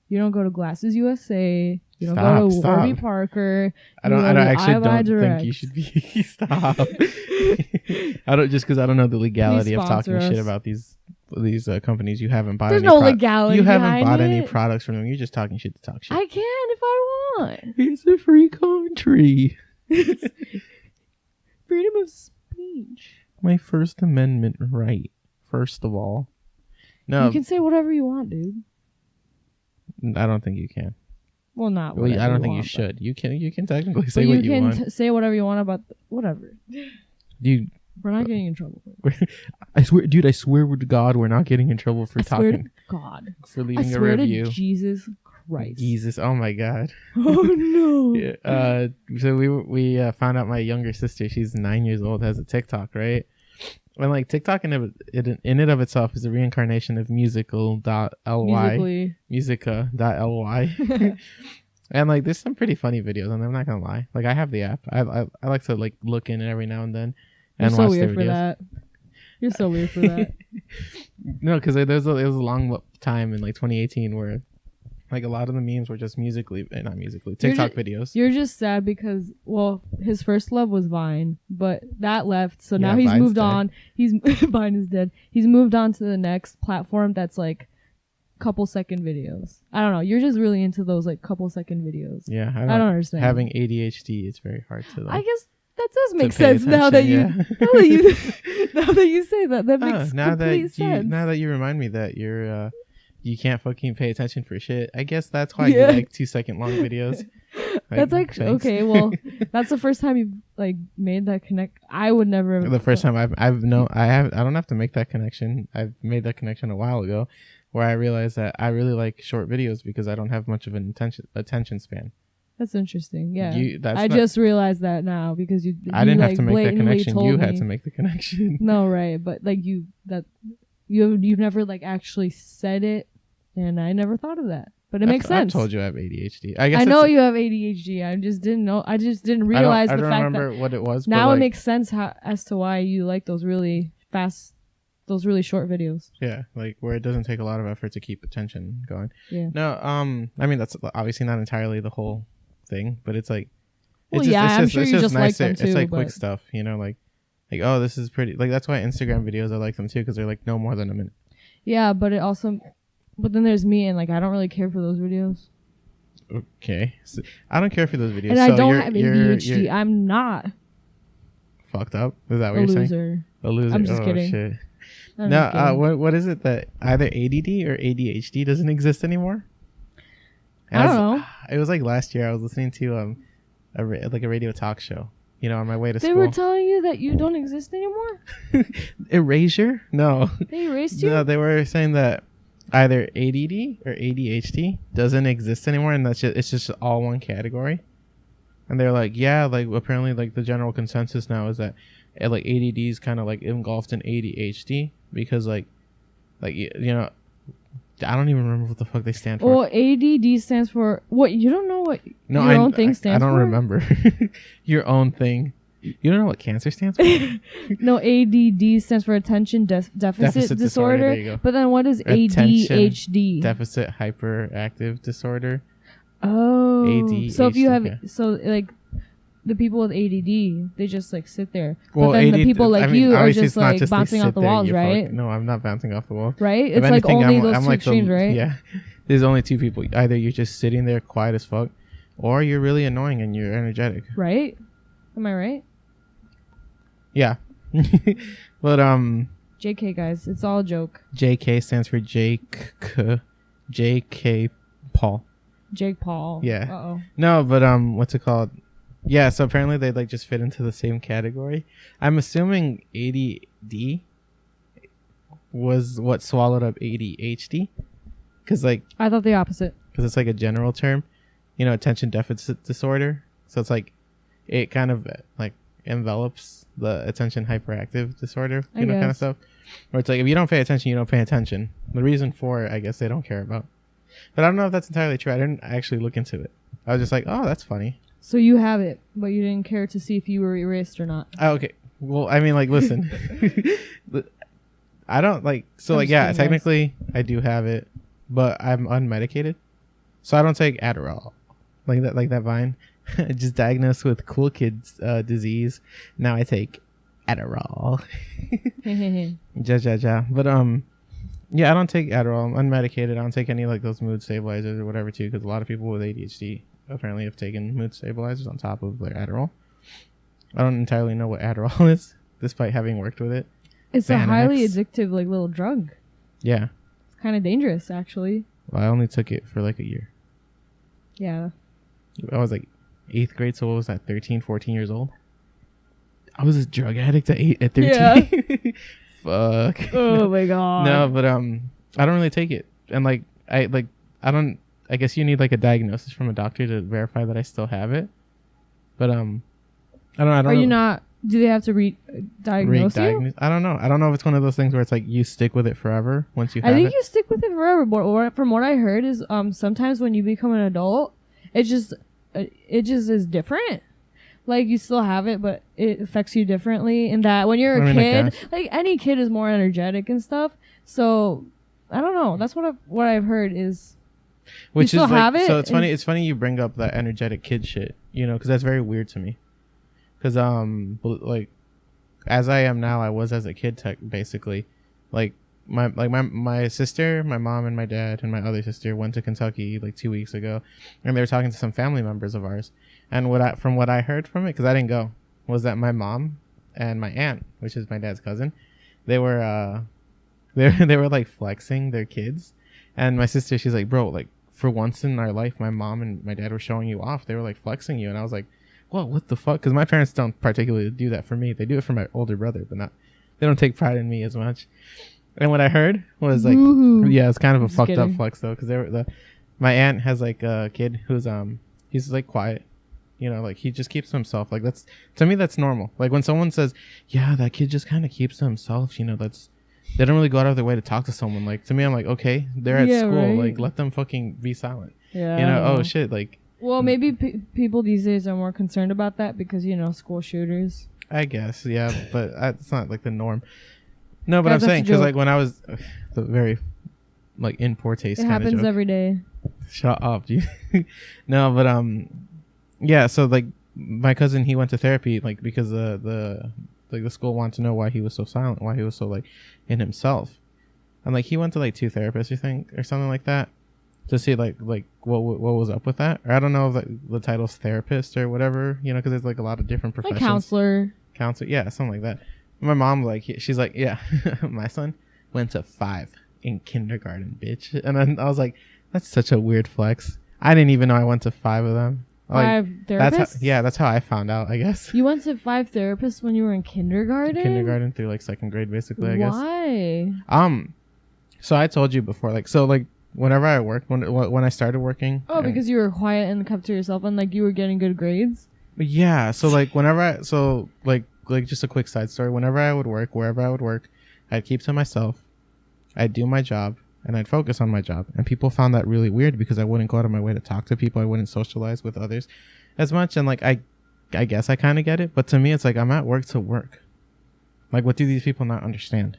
You don't go to Glasses USA. You don't go to Warby Parker. I actually don't think you should be. Stop. I don't just because I don't know the legality of talking shit about these companies. You haven't bought. There's no legality. You haven't bought any products from them. You're just talking shit to talk shit. I can if I want. It's a free country. Freedom of speech. My First Amendment right. First of all, no. You can say whatever you want, dude. I don't think you can. Well, not. Well, I don't think you should. You can technically say what you want. You can say whatever you want about whatever. Dude, we're not getting in trouble for it. I swear to God, we're not getting in trouble for talking. Swear to God. For leaving a review. To Jesus Christ. Jesus, oh my God. Oh no. Yeah, so we found out my younger sister, she's 9 years old, has a TikTok, right? And like TikTok in it of itself is a reincarnation of musical.ly. Musica.ly. And like there's some pretty funny videos, and I'm not gonna lie. Like I have the app. I like to like look in it every now and then and watch their videos. For that. You're so weird for that. No, because there was a long time in like 2018 where like a lot of the memes were just TikTok videos. You're just sad because, his first love was Vine, but that left. So now he's moved on. Vine is dead. He's moved on to the next platform that's like couple second videos. I don't know. You're just really into those like couple second videos. Yeah. I don't understand. Having ADHD, it's very hard to like. I guess that does make sense now that you say that. That makes complete sense. Now that you remind me that you're you can't fucking pay attention for shit. I guess that's why you like 2 second long videos. That's like thanks. Okay, well, that's the first time you like made that connect. I would never. The first time I don't have to make that connection. I've made that connection a while ago. where I realized that I really like short videos because I don't have much of an attention span. That's interesting. Yeah. I just realized that now because I didn't have like to make that connection. You had me. to make the connection. No, right. But like you've never like actually said it, and I never thought of that. But it makes sense. I told you I have ADHD. I guess I know you have ADHD. I just didn't know. I just didn't realize the fact that. I don't remember what it was. Now it makes sense as to why you like those really fast, those really short videos. Yeah, like where it doesn't take a lot of effort to keep attention going. Yeah. No, I mean that's obviously not entirely the whole thing, but it's like. Well, I'm sure you just like them too. It's like quick stuff, you know, like oh, this is pretty. Like that's why Instagram videos I like them too because they're like no more than a minute. Yeah, but it also. But then there's me, and like I don't really care for those videos. Okay, so I don't care for those videos. And I don't have ADHD. I'm not fucked up. Is that what you're saying? A loser. I'm just kidding. Shit. No, what is it that either ADD or ADHD doesn't exist anymore? I don't know. It was like last year. I was listening to a radio talk show. You know, on my way to school. They were telling you that you don't exist anymore. Erasure? No. They erased you? No, they were saying that either ADD or ADHD doesn't exist anymore, and it's just all one category. And they're like, yeah, like apparently like the general consensus now is that like ADD is kind of like engulfed in ADHD because like you know, I don't even remember what the fuck they stand for. Well, ADD stands for what? You don't know what your own thing stands for? I don't remember. Your own thing. You don't know what cancer stands for? No, ADD stands for attention deficit disorder. There you go. But then what is ADHD? Deficit hyperactive disorder. Oh. ADHD. So if you have like the people with ADD, they just like sit there. Well, but then the people like you are just like bouncing off the walls, right? No, I'm not bouncing off the wall. Right? It's like only those two extremes, right? Yeah. There's only two people. Either you're just sitting there quiet as fuck, or you're really annoying and you're energetic. Right? Am I right? Yeah. But JK, guys, it's all a joke. JK stands for JK Paul. Jake Paul. Yeah. Uh-oh. No, but what's it called? Yeah, so apparently they like just fit into the same category. I'm assuming ADD was what swallowed up ADHD, because like I thought the opposite. Because it's like a general term, you know, attention deficit disorder. So it's like it kind of like envelops the attention hyperactive disorder, you know, kind of stuff. Where it's like if you don't pay attention, you don't pay attention. The reason for it, I guess they don't care about. But I don't know if that's entirely true. I didn't actually look into it. I was just like, oh, that's funny. So you have it, but you didn't care to see if you were erased or not. Oh, okay. Well, I mean, like, listen. I don't like... So, like, yeah, technically, I do have it, but I'm unmedicated. So I don't take Adderall. Like that Vine. Just diagnosed with cool kids disease. Now I take Adderall. Ja. But, yeah, I don't take Adderall. I'm unmedicated. I don't take any, like, those mood stabilizers or whatever, too, because a lot of people with ADHD apparently have taken mood stabilizers on top of their Adderall. I don't entirely know what Adderall is, despite having worked with it. It's a highly addictive, like, little drug. Yeah. It's kind of dangerous, actually. Well, I only took it for, like, a year. Yeah. I was, like, 8th grade, so what was that, 13, 14 years old? I was a drug addict at 13. Yeah. Fuck. Oh, my God. No, but, I don't really take it. And, like, I guess you need, like, a diagnosis from a doctor to verify that I still have it. But, I don't know. Are you not... Do they have to diagnose you? I don't know. I don't know if it's one of those things where it's like you stick with it forever once you have it. I think you stick with it forever. But from what I heard is sometimes when you become an adult, it just is different. Like you still have it, but it affects you differently. In that when you're a kid, like any kid is more energetic and stuff. So I don't know. That's what I've heard is. Which you still is like, have it. So it's funny. It's funny you bring up that energetic kid shit. You know, because that's very weird to me. Because like as I am now, I was as a kid basically. Like my sister, my mom, and my dad and my other sister went to Kentucky like 2 weeks ago, and they were talking to some family members of ours. And from what I heard from it, because I didn't go, was that my mom and my aunt, which is my dad's cousin, they were they were like flexing their kids. And my sister, she's like, bro, like for once in our life, my mom and my dad were showing you off. They were like flexing you, and I was like, whoa, what the fuck? Because my parents don't particularly do that for me. They do it for my older brother, but they don't take pride in me as much. And what I heard was like, Woohoo. yeah, it's kind of a Just fucked up kidding. flex though, because my aunt has like a kid who's he's like quiet, you know, like he just keeps to himself. Like that's to me that's normal. Like when someone says, yeah, that kid just kind of keeps to himself, you know, they don't really go out of their way to talk to someone. Like to me, I'm like, okay, they're at school, right. like let them fucking be silent. Yeah. You know, oh shit, like. Well, maybe people these days are more concerned about that because school shooters. I guess, yeah, but it's not like the norm. No, but Guys, I'm that's saying a because joke. like when I was the very like in poor taste It kind of happens joke. every day. Shut up, dude. No, but yeah. So like my cousin, he went to therapy like because the school wanted to know why he was so silent, why he was so like in himself, and like he went to like 2 therapists, I think, or something like that, to see like what was up with that. Or I don't know if the title's therapist or whatever, you know, because there's like a lot of different professions. Like counselor. Yeah, something like that. My mom she's like, yeah, my son went to 5 in kindergarten, bitch. And then I was like, that's such a weird flex. I didn't even know I went to 5 of them. 5 therapists? That's how I found out, I guess. You went to 5 therapists when you were in kindergarten? Kindergarten through like 2nd grade, basically, I guess. Why? So I told you before, like, so like whenever I worked, when I started working. Oh, because you were quiet and kept to yourself and like you were getting good grades? Yeah. So like whenever like just a quick side story. Whenever I would work, wherever I would work, I'd keep to myself. I'd do my job and I'd focus on my job. And people found that really weird because I wouldn't go out of my way to talk to people. I wouldn't socialize with others as much. And like, I guess I kind of get it. But to me, it's like, I'm at work to work. Like, what do these people not understand?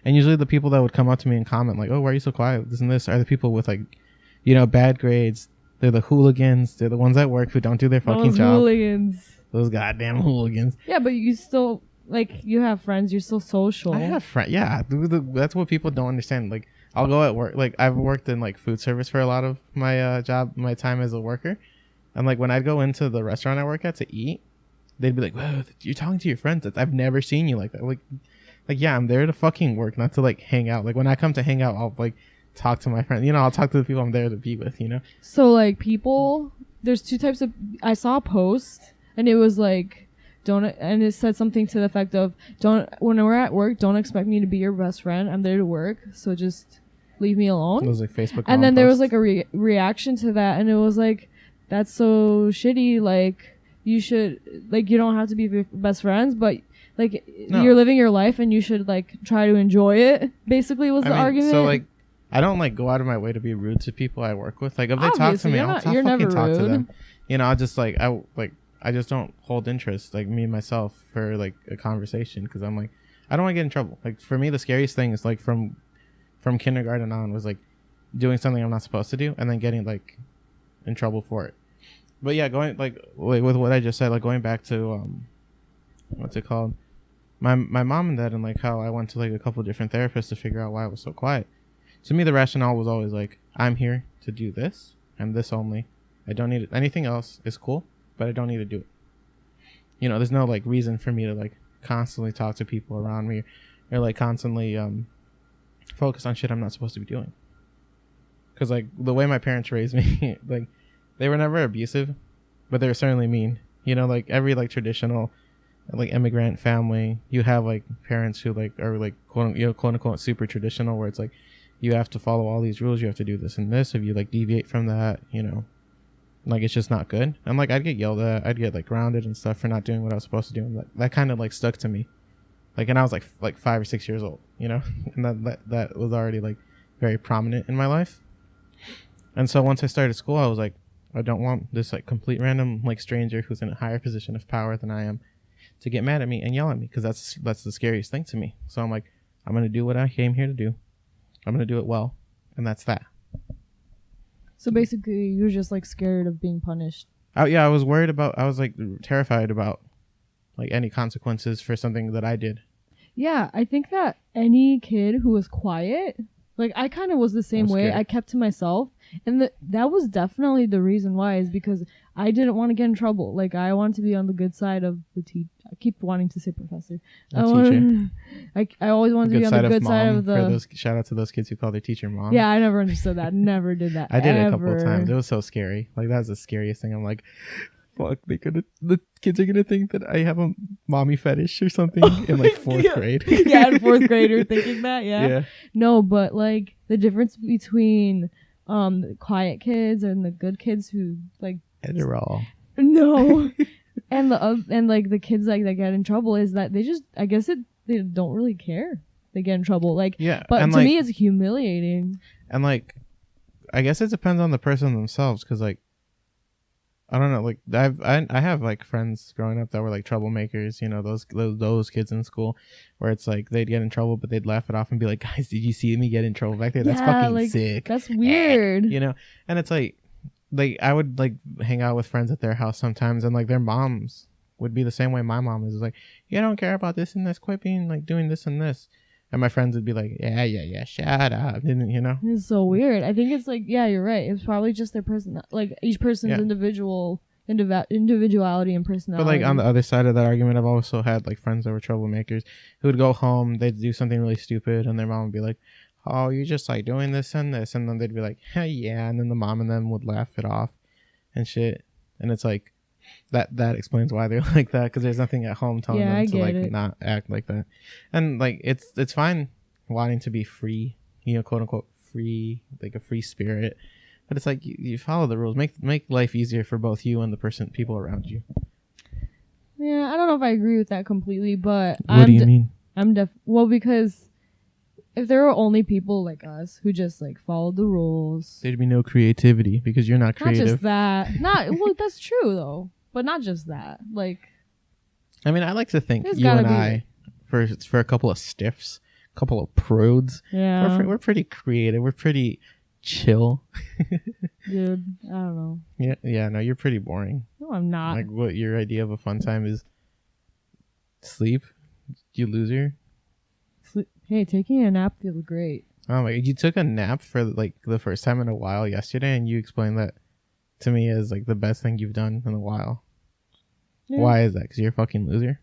And usually the people that would come up to me and comment like, oh, why are you so quiet? This and this are the people with like, you know, bad grades. They're the hooligans. They're the ones at work who don't do their fucking job. Hooligans. Those goddamn hooligans. Yeah, but you still, like, you have friends. You're still social. I have friends. Yeah, that's what people don't understand. Like, I'll go at work. Like, I've worked in, like, food service for a lot of my my time as a worker. And, like, when I'd go into the restaurant I work at to eat, they'd be like, whoa, you're talking to your friends. I've never seen you like that. Like, yeah, I'm there to fucking work, not to, like, hang out. Like, when I come to hang out, I'll, like, talk to my friends. You know, I'll talk to the people I'm there to be with, you know? So, like, people, there's 2 types of, I saw a post. And it was like, and it said something to the effect of, when we're at work, don't expect me to be your best friend. I'm there to work. So just leave me alone. It was like Facebook. And then there was like a reaction to that. And it was like, that's so shitty. Like, you should, like, you don't have to be best friends, but like, you're living your life and you should like try to enjoy it. Basically was the argument. So like, I don't like go out of my way to be rude to people I work with. Like if they talk to me, I'll fucking talk to them. You know, I'll just like, I just don't hold interest, like me myself, for like a conversation because I'm like, I don't want to get in trouble. Like for me, the scariest thing is like from kindergarten on was like doing something I'm not supposed to do and then getting like in trouble for it. But yeah, going like with what I just said, like going back to what's it called? My mom and dad, and like how I went to like a couple different therapists to figure out why I was so quiet. To me, the rationale was always like, I'm here to do this and this only. I don't need it. Anything else is cool, but I don't need to do it. You know, there's no like reason for me to like constantly talk to people around me or like constantly focus on shit I'm not supposed to be doing. Because like the way my parents raised me, like they were never abusive, but they were certainly mean. You know, like every like traditional like immigrant family, you have like parents who like are like quote unquote super traditional, where it's like you have to follow all these rules, you have to do this and this. If you like deviate from that, you know, like it's just not good. And like I'd get yelled at, I'd get like grounded and stuff for not doing what I was supposed to do, and that kind of like stuck to me. Like, and I was like 5 or 6 years old, you know, and that was already like very prominent in my life. And so once I started school, I was like, I don't want this like complete random like stranger who's in a higher position of power than I am to get mad at me and yell at me, because that's the scariest thing to me. So I'm like, I'm gonna do what I came here to do. I'm gonna do it well, and that's that. So basically, you're just like scared of being punished. I was worried about. I was like terrified about like any consequences for something that I did. Yeah, I think that any kid who was quiet, like I kind of was the same way. I kept to myself, and that was definitely the reason why, is because I didn't want to get in trouble. Like I wanted to be on the good side of the teacher. I keep wanting to say professor. I always wanted to be on the good side of the. Shout out to those kids who call their teacher mom. Yeah, I never understood that. Never did that. I did it a couple of times. It was so scary. Like that was the scariest thing. I'm like, fuck, the kids are gonna think that I have a mommy fetish or something in like fourth grade. Yeah, in fourth grade you're thinking that, Yeah. No, but like the difference between the quiet kids and the good kids who like Adderall. no, and like the kids like that get in trouble is that they just I guess they don't really care. They get in trouble like but to like, me it's humiliating. And like, I guess it depends on the person themselves, because like, I don't know, like I have like friends growing up that were like troublemakers, you know, those kids in school, where it's like they'd get in trouble but they'd laugh it off and be like, guys, did you see me get in trouble back there? That's fucking like, sick. That's weird. You know, and it's like I would like hang out with friends at their house sometimes, and like their moms would be the same way my mom is. It's like, you don't care about this and this, quit being like doing this and this. And my friends would be like, yeah, shut up. Didn't you know? It's so weird. I think it's like, yeah, you're right. It's probably just their person, like each person's individuality and personality. But like on the other side of that argument, I've also had like friends that were troublemakers who would go home, they'd do something really stupid, and their mom would be like, oh, you're just like doing this and this. And then they'd be like, hey, yeah. And then the mom and them would laugh it off and shit. And it's like, that explains why they're like that, because there's nothing at home telling them to like not act like that. And like it's fine wanting to be free, you know, quote unquote free, like a free spirit, but it's like you follow the rules, make life easier for both you and the people around you. Yeah, I don't know if I agree with that completely, but what do you mean? Well, because if there were only people like us who just like followed the rules, there'd be no creativity, because you're not creative. Not just that. Well, that's true though. But not just that. Like, I mean, I like to think you and I, for a couple of stiffs, a couple of prudes, we're pretty creative. We're pretty chill. Dude, I don't know. Yeah. No, you're pretty boring. No, I'm not. Like, what your idea of a fun time is? Sleep, you loser. Hey, taking a nap feels great. Oh my! You took a nap for like the first time in a while yesterday, and you explained that to me as like the best thing you've done in a while. Yeah. Why is that? Because you're a fucking loser?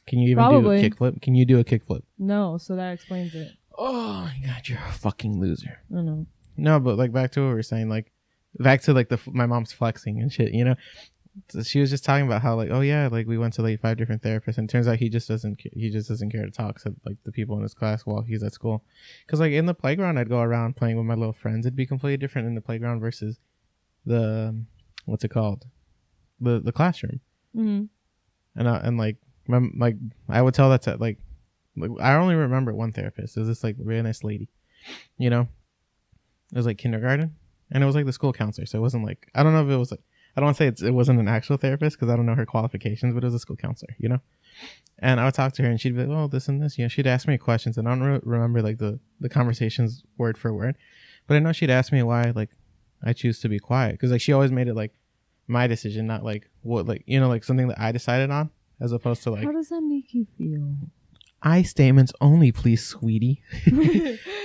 Can you even do a kickflip? Can you do a kickflip? No, so that explains it. Oh my god, you're a fucking loser. I know. No, but like back to what we were saying, like back to like my mom's flexing and shit, you know? So she was just talking about how like, oh yeah, like we went to like 5 different therapists, and it turns out he just doesn't care to talk to like the people in his class while he's at school. Because like in the playground, I'd go around playing with my little friends. It'd be completely different in the playground versus the what's it called, the classroom. Mm-hmm. And like I would tell that to like I only remember one therapist. It was this like really nice lady, you know. It was like kindergarten, and it was like the school counselor. So it wasn't like, I don't know if it was like, I don't want to say it wasn't an actual therapist because I don't know her qualifications, but it was a school counselor, you know. And I would talk to her, and she'd be like, oh, this and this, you know. She'd ask me questions, and I don't remember like the conversations word for word, but I know she'd ask me why like I choose to be quiet, because like she always made it like my decision, not like what, like, you know, like something that I decided on, as opposed to like, how does that make you feel? I statements only, please, sweetie.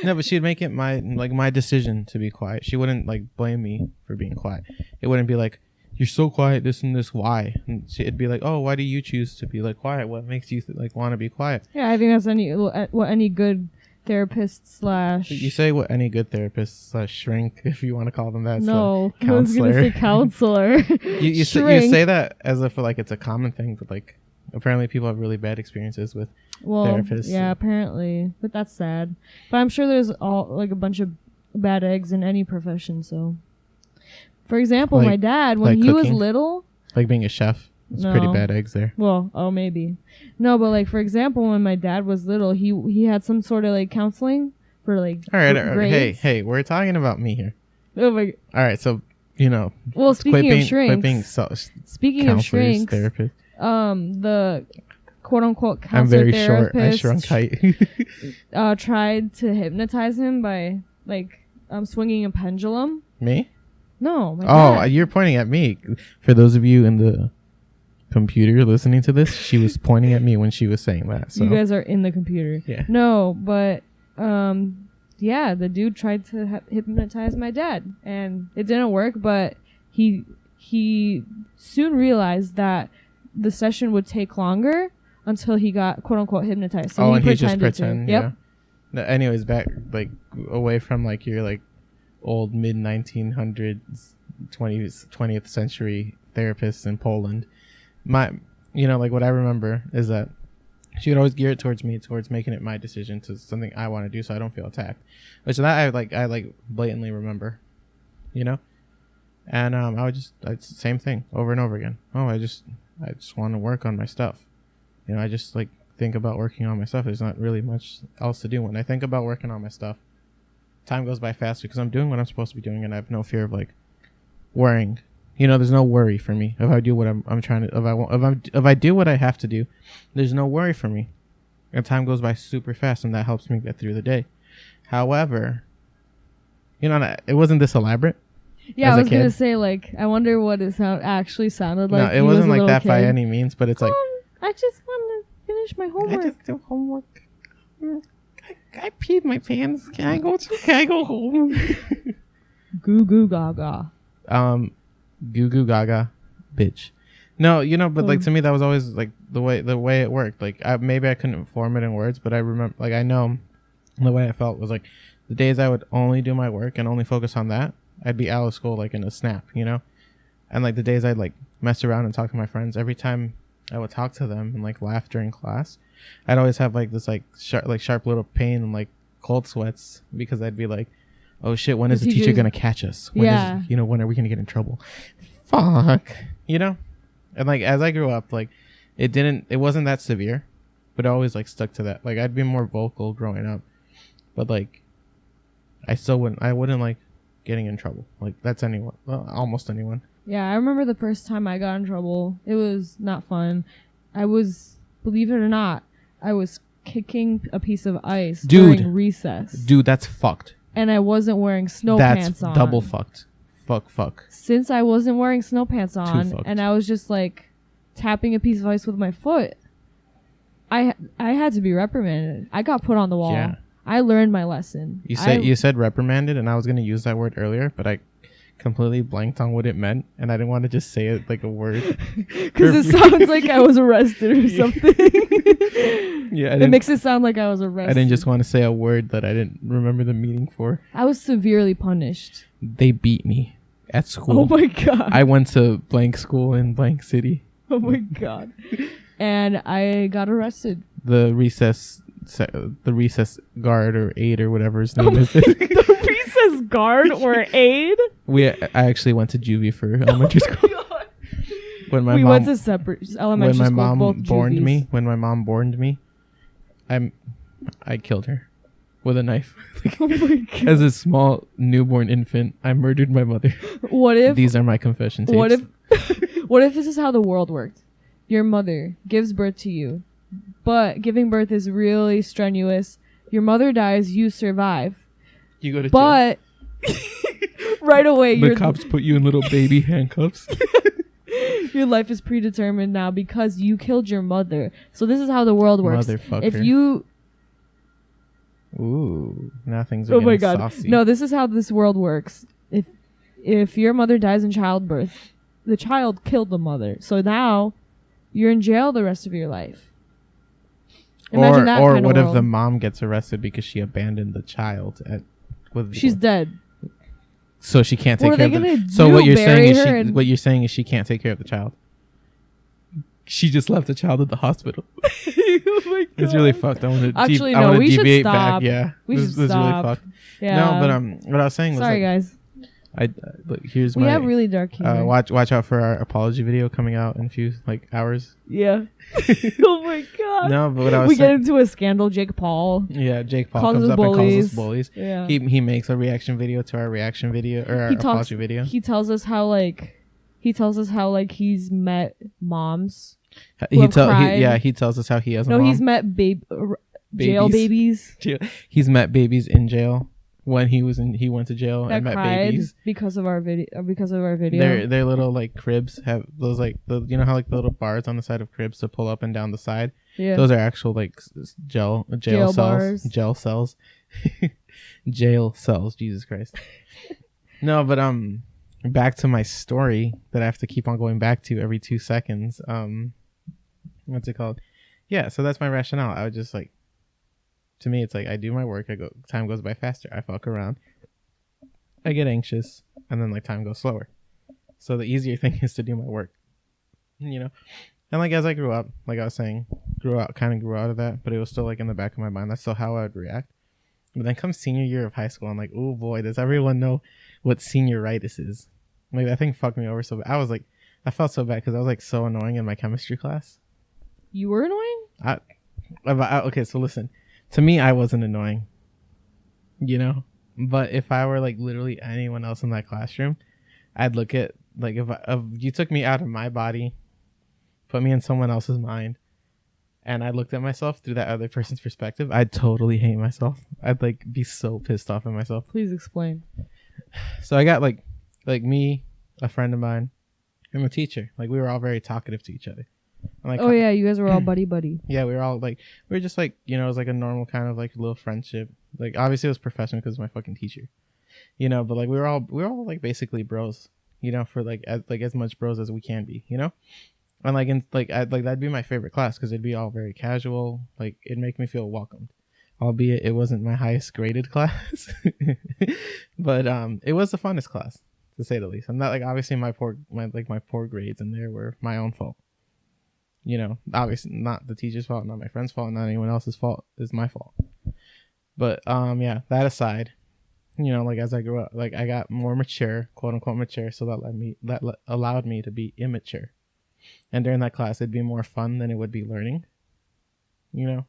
No, but she'd make it my decision to be quiet. She wouldn't like blame me for being quiet. It wouldn't be like, you're so quiet, this and this, why? And it'd be like, oh, why do you choose to be like quiet? What makes you like want to be quiet? Yeah, I think that's what any good therapist / You say what any good therapist / shrink, if you want to call them that. No, counselor. I was gonna say counselor. you say that as if like it's a common thing, but like apparently people have really bad experiences with therapists. Yeah, apparently, but that's sad. But I'm sure there's like a bunch of bad eggs in any profession. So, for example, my dad, when he was little, like being a chef, it's pretty bad eggs there. Well, maybe. No, but like for example, when my dad was little, he had some sort of like counseling for like all right. Hey, we're talking about me here. Oh my. All right, so you know. Well, speaking of shrinks, speaking of shrinks, therapist. The quote unquote counselor therapist. I'm very short. I shrunk height. Tried to hypnotize him by like swinging a pendulum. Me? No. My dad. You're pointing at me. For those of you in the computer listening to this, she was pointing at me when she was saying that. So. You guys are in the computer. Yeah. No, but yeah, the dude tried to hypnotize my dad, and it didn't work. But he soon realized that the session would take longer until he got quote unquote hypnotized. So he just pretend. Yep. Yeah. No, anyways, back like away from like your like old mid 1900s 20th century therapists in Poland. Like what I remember is that she would always gear it towards me, towards making it my decision to something I want to do, so I don't feel attacked. Which that I blatantly remember, and same thing over and over again. Oh, I just want to work on my stuff. I just like think about working on my stuff. There's not really much else to do. When I think about working on my stuff, time goes by faster because I'm doing what I'm supposed to be doing, and I have no fear of like worrying. There's no worry for me if I do what I'm trying to. If I do what I have to do, there's no worry for me, and time goes by super fast, and that helps me get through the day. However, it wasn't this elaborate. Yeah, I was gonna say, like, I wonder what it actually sounded like. No, it wasn't like that by any means, but it's like, I just want to finish my homework. I just do homework. I peed my pants. Can I go home? Goo goo gaga. Goo goo gaga, bitch. No, but like to me that was always like the way it worked. Like maybe I couldn't form it in words, but I remember, like, I know the way I felt was like the days I would only do my work and only focus on that, I'd be out of school like in a snap, and like the days I'd like mess around and talk to my friends, every time I would talk to them and like laugh during class, I'd always have like this like sharp little pain and like cold sweats because I'd be like, oh shit, when is the teacher gonna catch us? When are we gonna get in trouble? Fuck. And like as I grew up, like it wasn't that severe, but I always like stuck to that. Like I'd be more vocal growing up, but like I wouldn't like getting in trouble. Like that's anyone, almost anyone. Yeah, I remember the first time I got in trouble. It was not fun. Believe it or not, I was kicking a piece of ice during recess. Dude, that's fucked. And I wasn't wearing snow pants on. That's double fucked. Fuck. Since I wasn't wearing snow pants on, and I was just like tapping a piece of ice with my foot, I had to be reprimanded. I got put on the wall. Yeah. I learned my lesson. You said reprimanded, and I was gonna use that word earlier, but I completely blanked on what it meant, and I didn't want to just say it like a word because it sounds like I was arrested or something. Yeah, it makes it sound like I was arrested. I didn't just want to say a word that I didn't remember the meaning for. I was severely punished. They beat me at school. Oh my god! I went to blank school in blank city. Oh my god! And I got arrested. The recess guard or aide or whatever his name is. The recess guard or aide? I actually went to juvie for elementary school. When my mom went to separate elementary school. When my mom borned me, I killed her with a knife. Oh my God. As a small newborn infant, I murdered my mother. What if these are my confession tapes? What if this is how the world worked? Your mother gives birth to you, but giving birth is really strenuous. Your mother dies, you survive. You go to jail. But right away, the cops put you in little baby handcuffs. Your life is predetermined now because you killed your mother. So this is how the world works. Motherfucker. If you... Ooh, now things are getting saucy. No, this is how this world works. If your mother dies in childbirth, the child killed the mother. So now you're in jail the rest of your life. Imagine that or kind of what world. if the mom gets arrested because she abandoned the child she's dead. So she can't take care of the So what you're saying is she can't take care of the child. She just left the child at the hospital. Oh my God. It's really fucked. I want to deviate back. Yeah. We should stop. This is really fucked. Yeah. No, but what I was saying was sorry guys. Look, here's we have really dark humor. Watch out for our apology video coming out in a few hours. Yeah. Oh my God. No, but what I was we get into a scandal. Jake Paul. Yeah, Jake Paul comes up and calls us bullies. Yeah. He makes a reaction video to our reaction video or our apology video. He tells us how he's met moms. He tells us how he has a mom. He's met jail babies. He's met babies in jail. When he went to jail and met babies because of our video. Their little cribs have those how the little bars on the side of cribs to pull up and down the side. Yeah, those are actual jail cells. Bars. Jail cells. Jail cells. Jesus Christ. No, but back to my story that I have to keep on going back to every 2 seconds. What's it called? Yeah, so that's my rationale. I would just to me, it's I do my work. Time goes by faster. I fuck around. I get anxious, and then time goes slower. So the easier thing is to do my work, you know. And like as I grew up, like I was saying, grew out of that, but it was still like in the back of my mind. That's still how I would react. But then comes senior year of high school, I'm like, oh boy, does everyone know what senioritis is? Like that thing fucked me over so bad. I felt so bad because I was like so annoying in my chemistry class. You were annoying? Okay, so listen. To me, I wasn't annoying, you know? But if I were like literally anyone else in that classroom, I'd look at, like, if you took me out of my body, put me in someone else's mind, and I looked at myself through that other person's perspective, I'd totally hate myself. I'd like be so pissed off at myself. Please explain. So I got like me, a friend of mine, and a teacher. Like we were all very talkative to each other. And, like, oh yeah, you guys were all buddy. Yeah, we were just like, you know, it was like a normal kind of like little friendship. Like obviously it was professional because it was my fucking teacher, you know. But like we were all like basically bros, you know, for like as much bros as we can be, you know. And that'd be my favorite class because it'd be all very casual. Like it'd make me feel welcomed, albeit it wasn't my highest graded class, but it was the funnest class to say the least. I'm not like obviously my poor grades in there were my own fault. You know, obviously not the teacher's fault, not my friend's fault, not anyone else's fault. It's my fault. But yeah, that aside, you know, like as I grew up, like I got more mature, quote unquote mature, so that allowed me to be immature. And during that class, it'd be more fun than it would be learning, you know?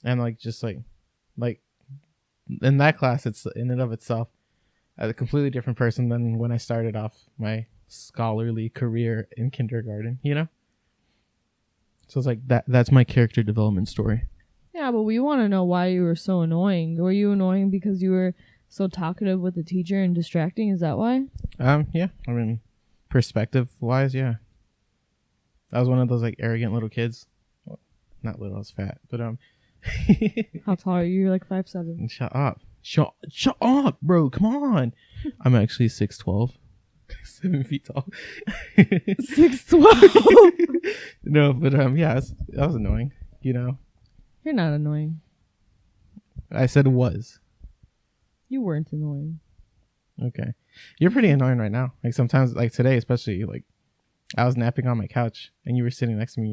And like, just like in that class, it's in and of itself a completely different person than when I started off my scholarly career in kindergarten, you know? So it's like that's my character development story. Yeah, but we want to know why you were so annoying. Were you annoying because you were so talkative with the teacher and distracting? Is that why? Yeah. I mean, perspective wise, yeah. I was one of those like arrogant little kids. Well, not little, I was fat, but How tall are you? You're like 5'7". Shut up, bro. Come on. I'm actually 6'12". 7 feet tall. 6'12". No, but yeah, that was annoying, you know. You're not annoying. I said was. You weren't annoying. Okay. You're pretty annoying right now. Like sometimes, like today especially, like I was napping on my couch and you were sitting next to me.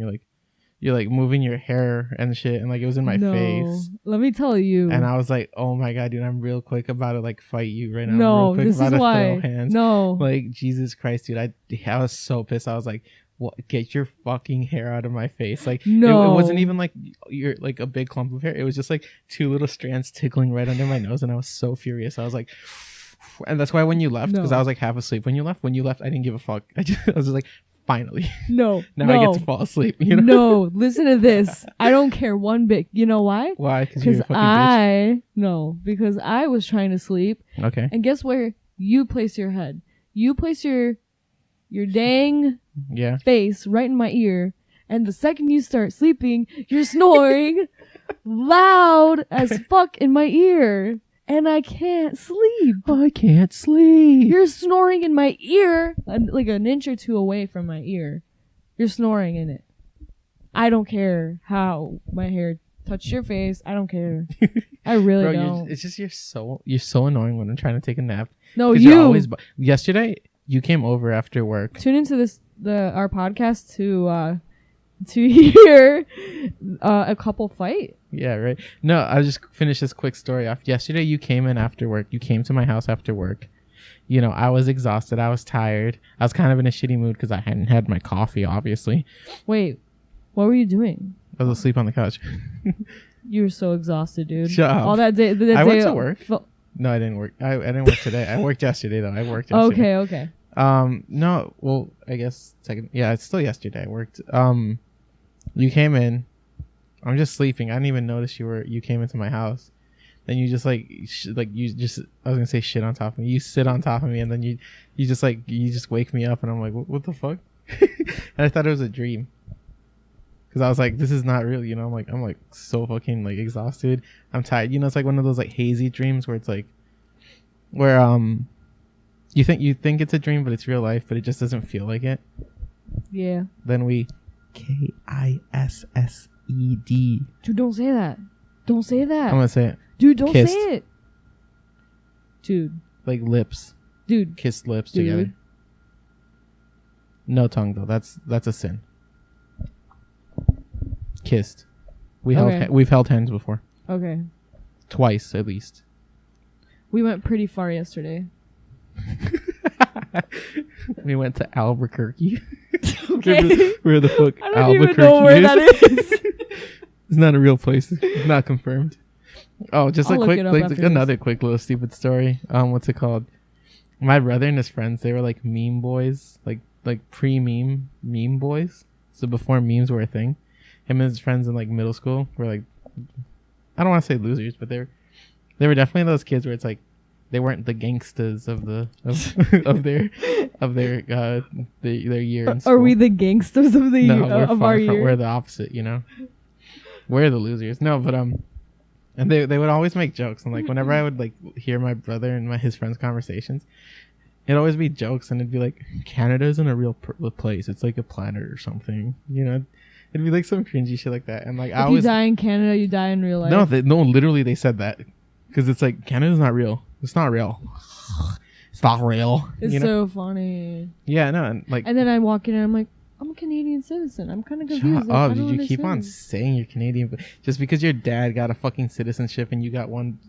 You're like moving your hair and shit, and like it was in my face. Let me tell you. And I was like, oh my god, dude, I'm real quick about to like fight you right now. No, I'm real quick this about is to why. throw hands. No. Like Jesus Christ, dude, I was so pissed. I was like, what? Get your fucking hair out of my face. Like no. It wasn't even like you're like a big clump of hair. It was just like two little strands tickling right under my nose, and I was so furious. I was like, and that's why when you left, because I was like half asleep when you left. When you left, I didn't give a fuck. I was just like, finally. No. Now I get to fall asleep. You know? No, listen to this. I don't care one bit. You know why? Why? Because you're a fucking bitch. No, because I was trying to sleep. Okay. And guess where you place your head? You place your dang face right in my ear. And the second you start sleeping, you're snoring loud as fuck in my ear. And I can't sleep. I can't sleep. You're snoring in my ear, like an inch or two away from my ear. You're snoring in it. I don't care how my hair touched your face. I don't care. I really don't. It's just you're so annoying when I'm trying to take a nap. No, you. Yesterday, you came over after work. Tune into our podcast to hear a couple fight. Yeah, right. No, I'll just finish this quick story off. Yesterday, you came in after work. You came to my house after work. You know, I was exhausted. I was tired. I was kind of in a shitty mood because I hadn't had my coffee, obviously. Wait, what were you doing? I was asleep on the couch. You were so exhausted, dude. Shut up. All that day. I went to work. No, I didn't work. I didn't work today. I worked yesterday, though. I worked yesterday. Okay. No, well, I guess it's still yesterday. I worked. You came in. I'm just sleeping. I didn't even notice you came into my house. Then you just I was gonna say shit on top of me. You sit on top of me, and then you just wake me up, and I'm like, what the fuck? And I thought it was a dream. Cause I was like, this is not real, you know. I'm like so fucking like exhausted. I'm tired. You know, it's like one of those like hazy dreams where it's like, where you think it's a dream, but it's real life, but it just doesn't feel like it. Yeah. Then we KISSED. Dude, don't say that. Don't say that. I'm gonna say it. Dude, don't Kissed. say it. Dude. Like lips. Dude. Kissed lips Dude. together. No tongue though. That's a sin. Kissed. Okay. We've held hands before. Okay. Twice at least. We went pretty far yesterday. We went to Albuquerque. Okay. Where the fuck I don't Albuquerque even know where is. that is. It's not a real place. It's not confirmed. Oh, just I'll a look quick, it up like after another quick little stupid story. What's it called? My brother and his friends, they were like meme boys, like pre-meme meme boys. So before memes were a thing, him and his friends in like middle school were like, I don't want to say losers, but they were definitely those kids where it's like they weren't the gangsters of their year in school. Are we the gangsters of the No, we're of far our from, year? we're the opposite, you know. We're the losers. No, but and they would always make jokes, and like whenever I would like hear my brother and his friends' conversations, it'd always be jokes, and it'd be like, Canada isn't a real place; it's like a planet or something, you know. It'd be like some cringy shit like that, and like If you die in Canada, you die in real life. no, literally they said that because it's like Canada's not real. It's not real. It's not real. It's you know? so funny. Yeah, no, and like. And then I walk in and I'm like, I'm a Canadian citizen. I'm kind of confused. Shut up! Did you keep on saying you're Canadian? But just because your dad got a fucking citizenship and you got one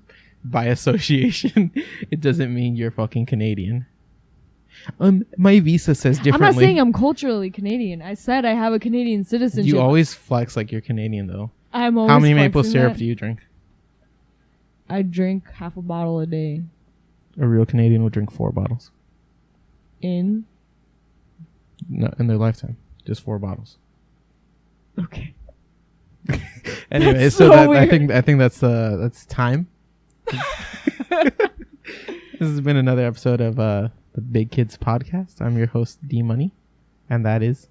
by association, it doesn't mean you're fucking Canadian. My visa says differently. I'm not saying I'm culturally Canadian. I said I have a Canadian citizenship. You always flex like you're Canadian, though. I'm always How many maple flexing syrup that. do you drink? I drink half a bottle a day. A real Canadian would drink 4 bottles. In Their lifetime, just 4 bottles. okay. Anyway, That's so so that, weird. I think that's time. This has been another episode of the Big Kids Podcast. I'm your host, D Money, and that is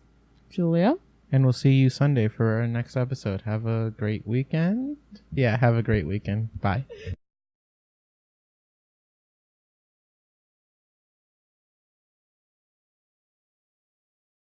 Julia. And we'll see you Sunday for our next episode. Have a great weekend. Yeah, have a great weekend. Bye.